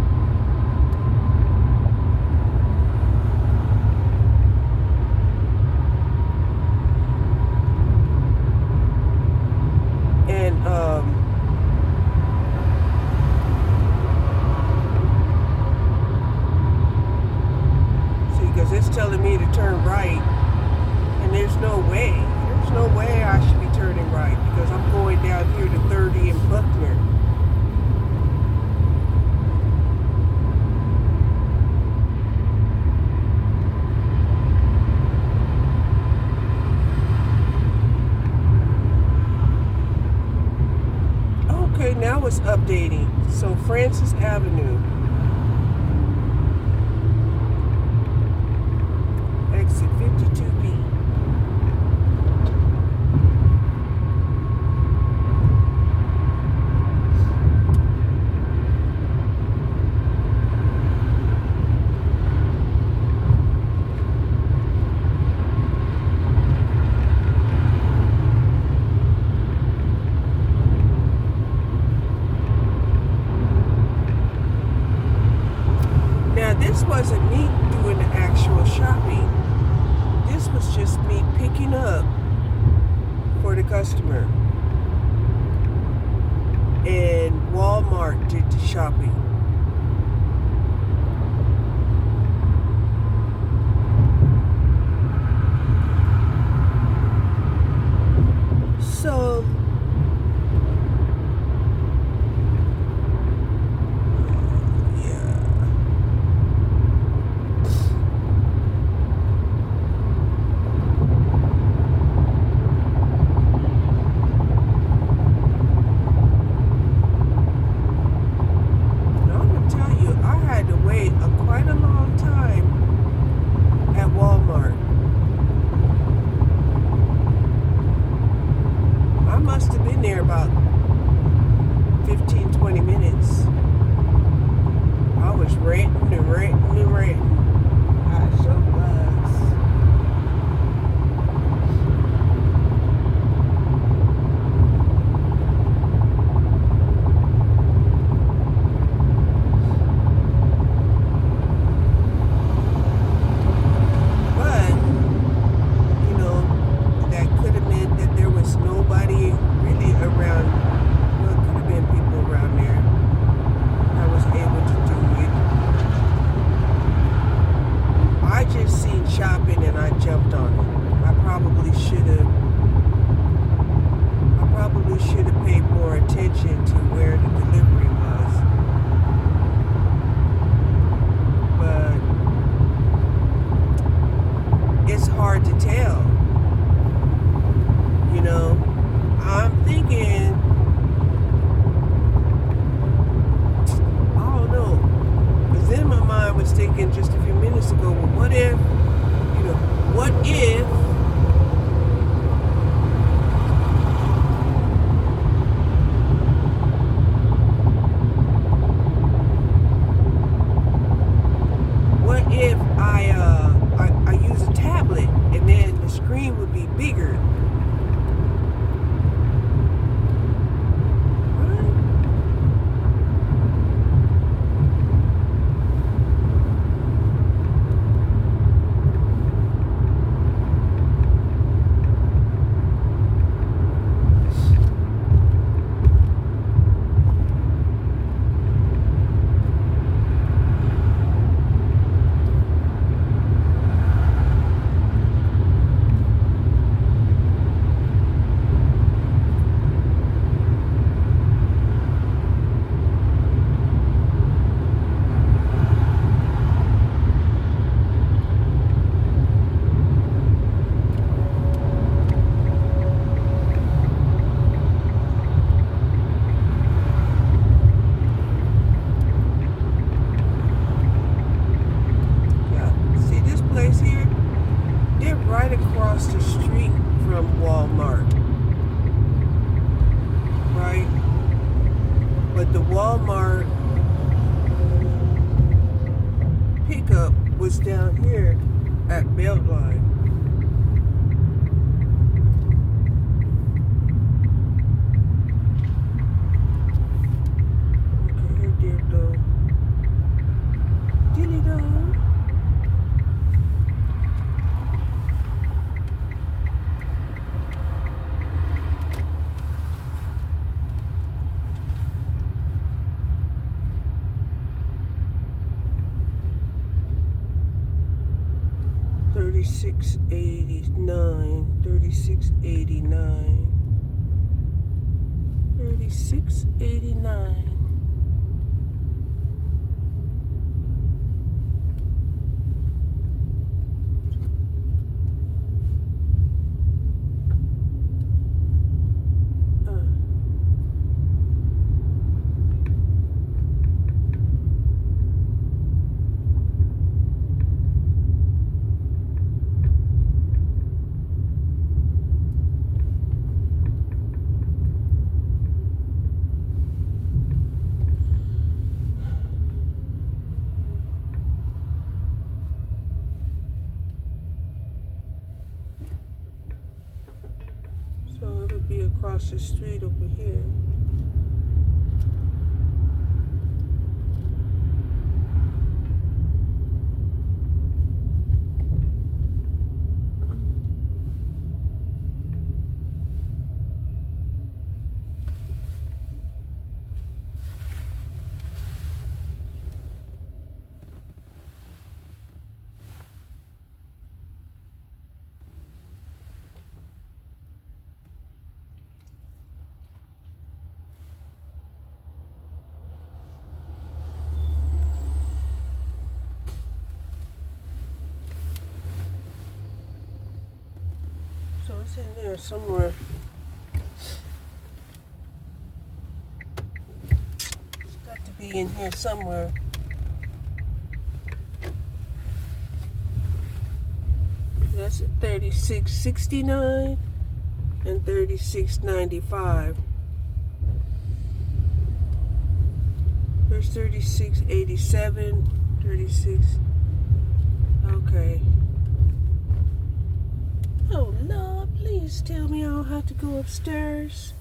was updating. So Francis Avenue, exit 52B. Now this wasn't me doing the actual shopping. This was just me picking up for the customer. And Walmart did the shopping. So quite a long time at Walmart. I must have been there about 15-20 minutes. I was ranting and ranting and ranting. I sure was. Shopping and I jumped on it. I probably should have paid more attention to where the delivery was. But it's hard to tell. You know, I'm thinking, I don't know. Because then my mind was thinking just a few minutes ago, well, what if I use a tablet and then the screen would be bigger? Across the street from Walmart, right? But the Walmart pickup was down here at Beltline. Okay, here dear though. Dilly dog. $36.89, $36.89, $36.89. could be across the street over here. So it's in there somewhere. It's got to be in here somewhere. That's at 3669 and 3695. There's 3687, 36. Okay. Oh Lord, please tell me I don't have to go upstairs.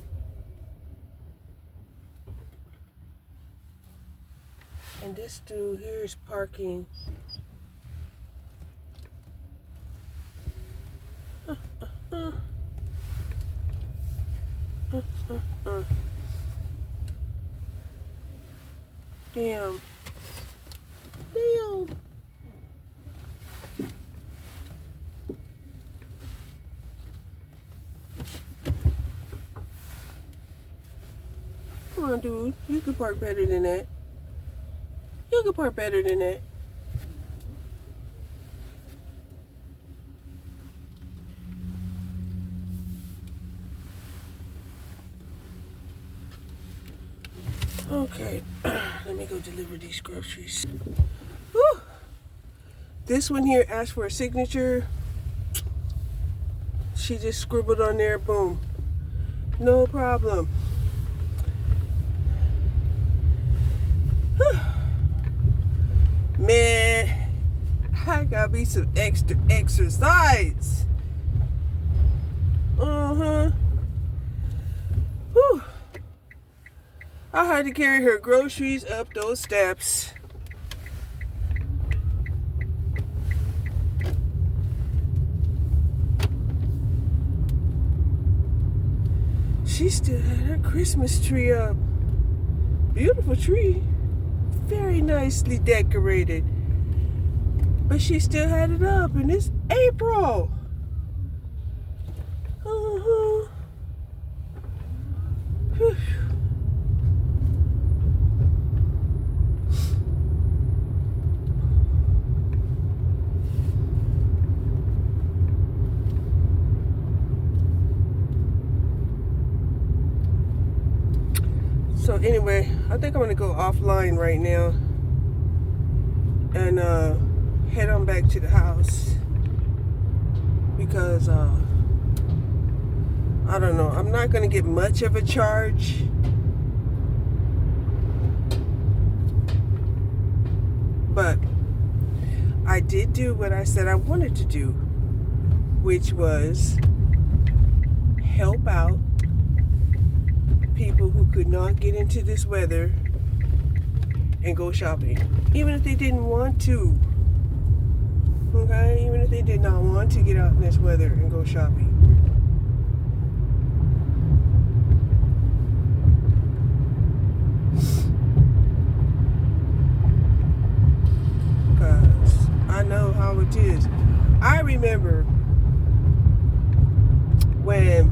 And this dude here is parking. Damn. Damn. Come on, dude. You can park better than that. You can park better than that. Okay, let me go deliver these groceries. Whew. This one here asked for a signature. She just scribbled on there, boom. No problem. Whew. Man, I gotta be some extra exercise. Whew. I had to carry her groceries up those steps. She still had her Christmas tree up. Beautiful tree. Very nicely decorated. But she still had it up, and it's April. Whew. So anyway, I think I'm gonna go offline right now and head on back to the house because I don't know, I'm not gonna get much of a charge. But I did do what I said I wanted to do, which was help out people who could not get into this weather and go shopping, even if they didn't want to. Okay, even if they did not want to get out in this weather and go shopping. Because I know how it is. I remember when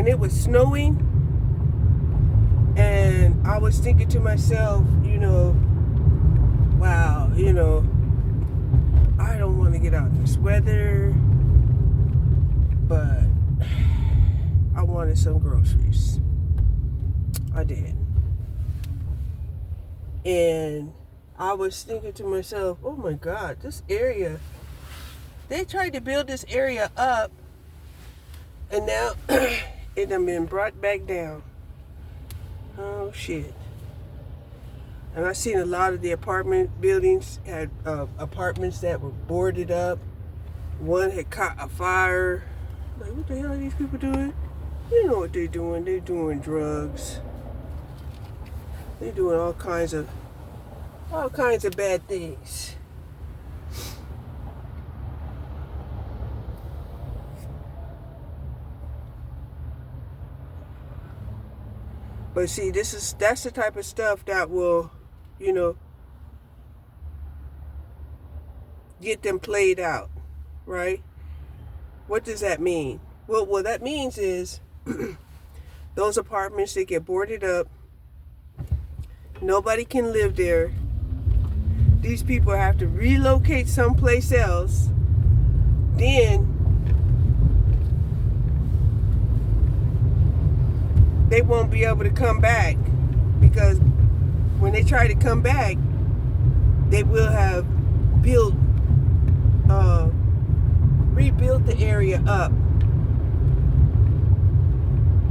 it was snowing, and I was thinking to myself, wow, I don't want to get out in this weather, but I wanted some groceries. I did. And I was thinking to myself, oh my God, this area, they tried to build this area up, and now it done been brought back down. Oh shit. And I seen a lot of the apartment buildings had apartments that were boarded up. One had caught a fire. Like, what the hell are these people doing? You know what they're doing. They're doing drugs. They're doing all kinds of bad things. But see, that's the type of stuff that will, get them played out, right? What does that mean? Well, what that means is those apartments, they get boarded up. Nobody can live there. These people have to relocate someplace else. Then they won't be able to come back, because when they try to come back, they will have rebuilt the area up.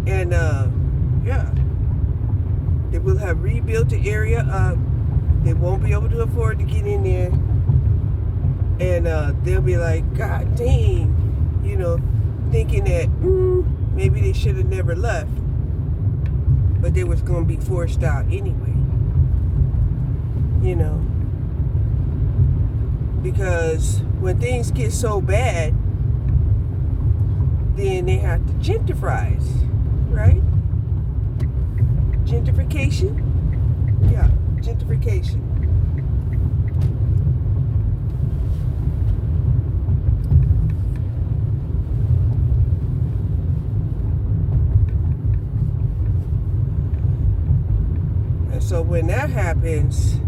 And they will have rebuilt the area up. They won't be able to afford to get in there. And they'll be like, God dang, thinking that maybe they should have never left. But they was going to be forced out anyway. Because when things get so bad, then they have to gentrify, right? Gentrification? Yeah, gentrification. And so when that happens,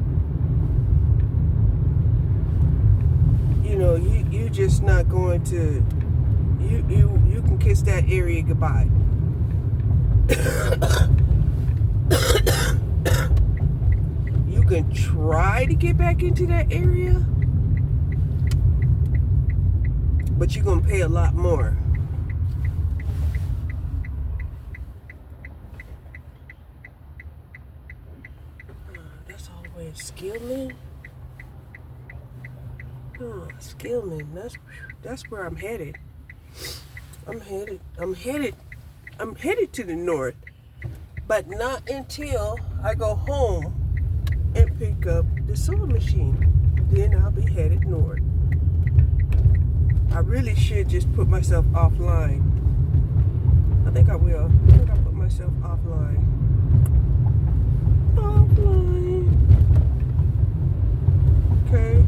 you just not going to, you can kiss that area goodbye. You can try to get back into that area, but you're going to pay a lot more. That's all the way in Skillman. Oh, Skillman. That's where I'm headed. I'm headed to the north, but not until I go home and pick up the sewing machine. Then I'll be headed north. I really should just put myself offline. I think I will. I think I'll put myself offline. Okay.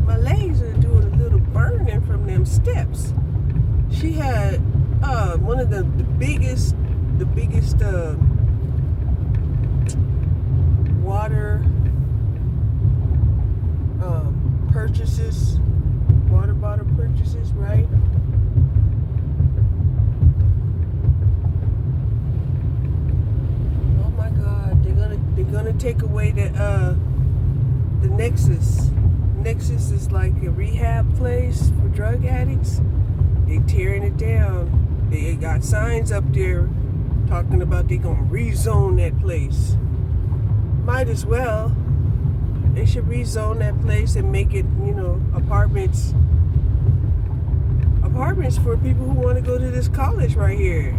My legs are doing a little burning from them steps. She had one of the biggest water water bottle purchases, right? Oh my God, they're gonna take away the Nexus. Nexus is like a rehab place for drug addicts. They tearing it down. They got signs up there talking about they gonna rezone that place. Might as well. They should rezone that place and make it, apartments for people who want to go to this college right here.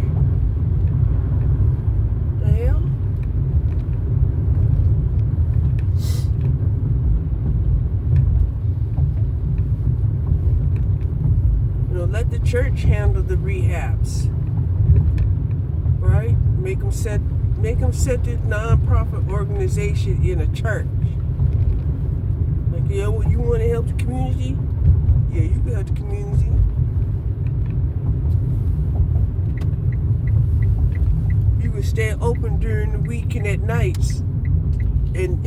The hell? Let the church handle the rehabs, right? Make them set the non-profit organization in a church. Like, you want to help the community? Yeah, you can help the community. You can stay open during the week and at nights, and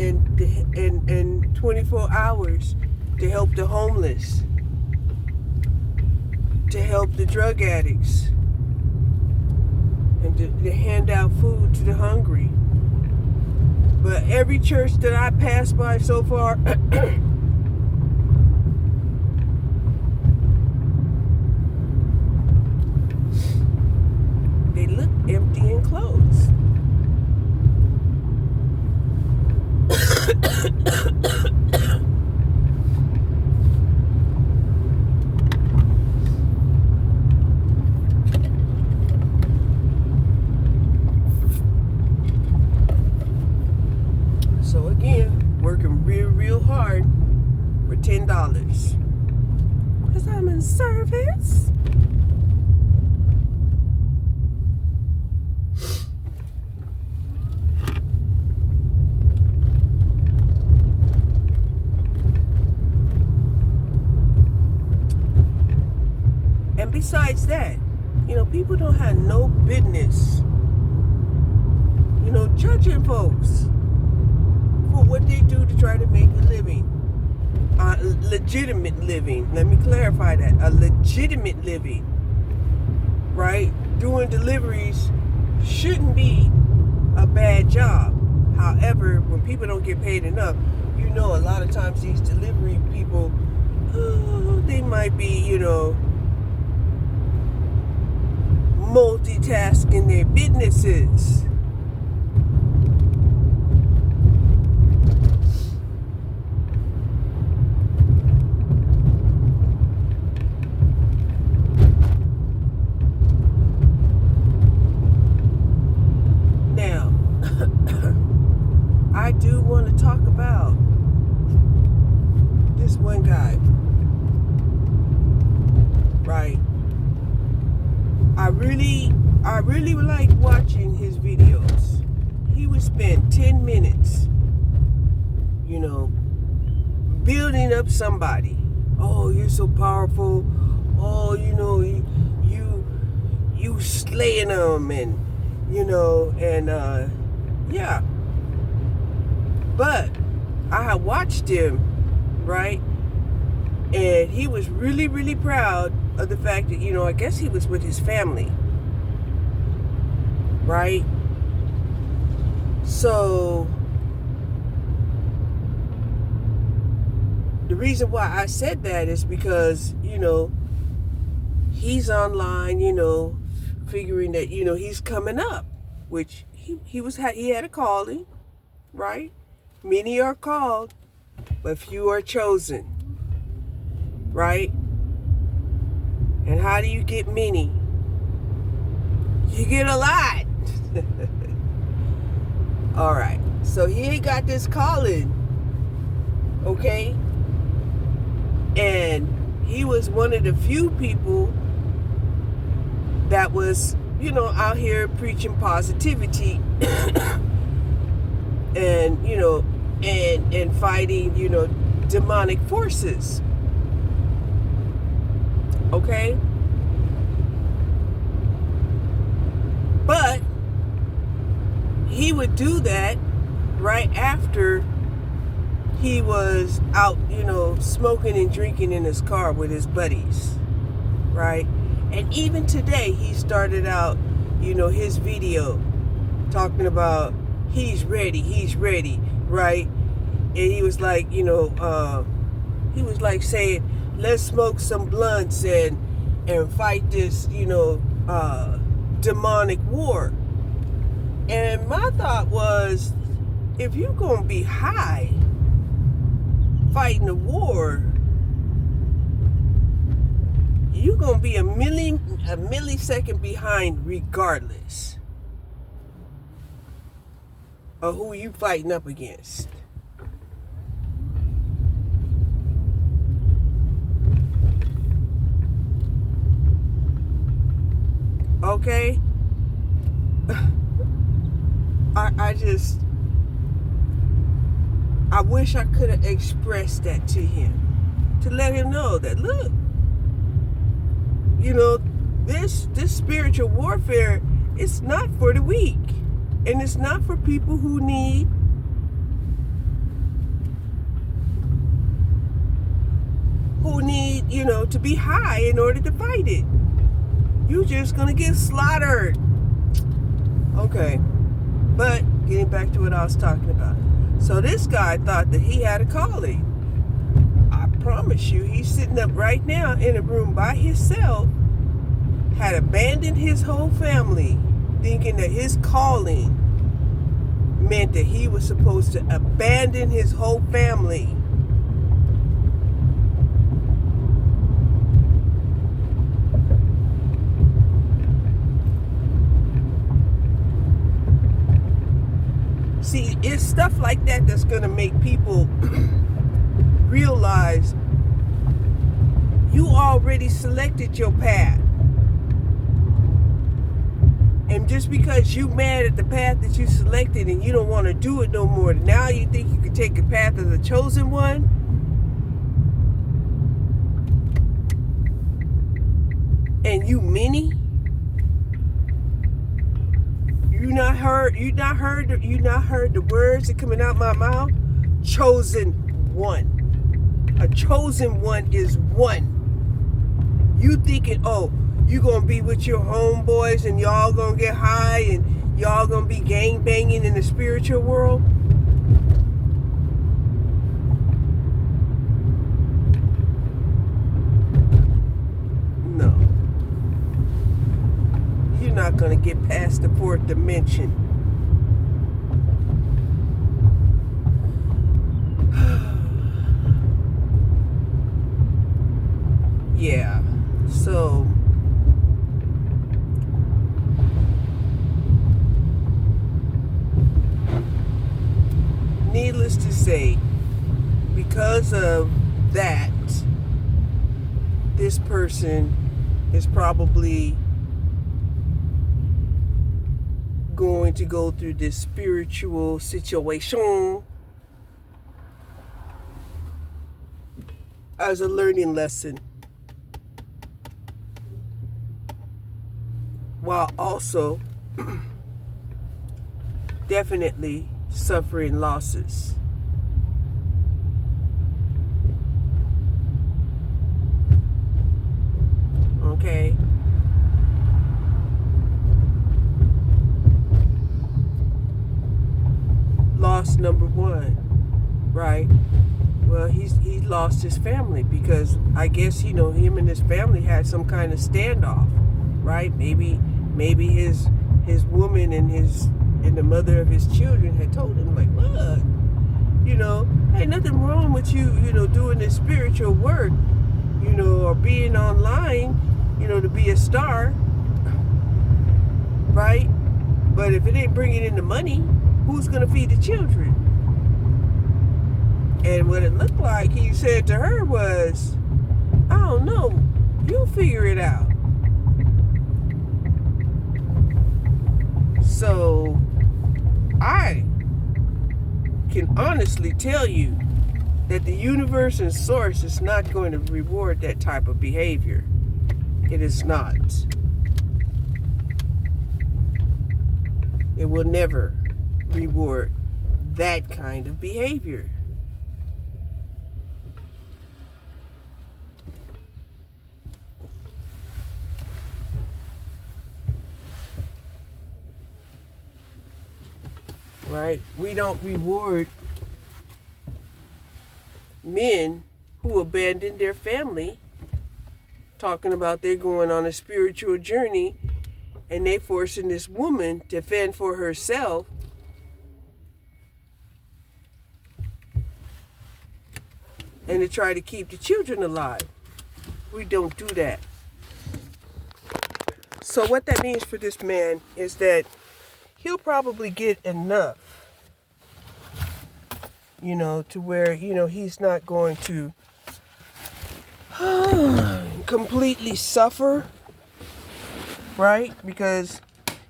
24 hours to help the homeless, to help the drug addicts, and to hand out food to the hungry. But every church that I passed by so far, service. And besides that, people don't have no business, judging folks for what they do to try to make a living. Legitimate living. Let me clarify that. A legitimate living. Right? Doing deliveries shouldn't be a bad job. However, when people don't get paid enough, a lot of times these delivery people, they might be, multitasking their businesses. Now, I do want to talk about this one guy, right? I really like watching his videos. He would spend 10 minutes, building up somebody. Oh, you're so powerful. Oh, you slaying them, and yeah. But I had watched him, right? And he was really, really proud of the fact that, I guess he was with his family. Right? So, the reason why I said that is because, he's online, figuring that, he's coming up, which he had a calling, right? Many are called, but few are chosen. Right? And how do you get many? You get a lot. All right. So he got this calling. Okay? And he was one of the few people that was, out here preaching positivity and, and fighting, demonic forces. Okay? But he would do that right after he was out, smoking and drinking in his car with his buddies. Right? And even today, he started out, his video talking about he's ready, right? And he was like, saying, let's smoke some blunts and fight this, demonic war. And my thought was, if you're going to be high fighting a war, you're going to be a millisecond behind regardless of who you fighting up against. Okay? I wish I could have expressed that to him, to let him know that, look, this spiritual warfare is not for the weak, and it's not for people who need to be high in order to fight it. You're just gonna get slaughtered. Okay, but getting back to what I was talking about. So this guy thought that he had a calling. I promise you, he's sitting up right now in a room by himself, had abandoned his whole family, thinking that his calling meant that he was supposed to abandon his whole family. See, it's stuff like that that's going to make people realize You already selected your path. And just because you mad at the path that you selected and you don't want to do it no more, now you think you can take the path of the chosen one? And you many? You not heard the words that coming out my mouth? Chosen one. A chosen one is one. You thinking, oh, you gonna be with your homeboys and y'all gonna get high and y'all gonna be gang banging in the spiritual world? No. You're not gonna get past the fourth dimension. Yeah. So needless to say, because of that, this person is probably going to go through this spiritual situation as a learning lesson, while also definitely suffering losses. Okay? Loss number one, right? Well, he lost his family because I guess, him and his family had some kind of standoff, right? Maybe his woman and the mother of his children had told him, like, look, ain't nothing wrong with you, doing this spiritual work, or being online, to be a star, right? But if it ain't bringing in the money, who's going to feed the children? And what it looked like, he said to her was, I don't know, you'll figure it out. So I can honestly tell you that the universe and source is not going to reward that type of behavior. It is not. It will never reward that kind of behavior. Right? We don't reward men who abandon their family, talking about they're going on a spiritual journey and they forcing this woman to fend for herself. And to try to keep the children alive. We don't do that. So what that means for this man is that he'll probably get enough, to where, he's not going to completely suffer, right? Because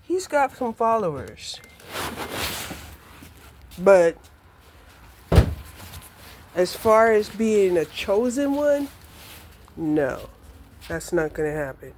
he's got some followers. But as far as being a chosen one, no, that's not going to happen.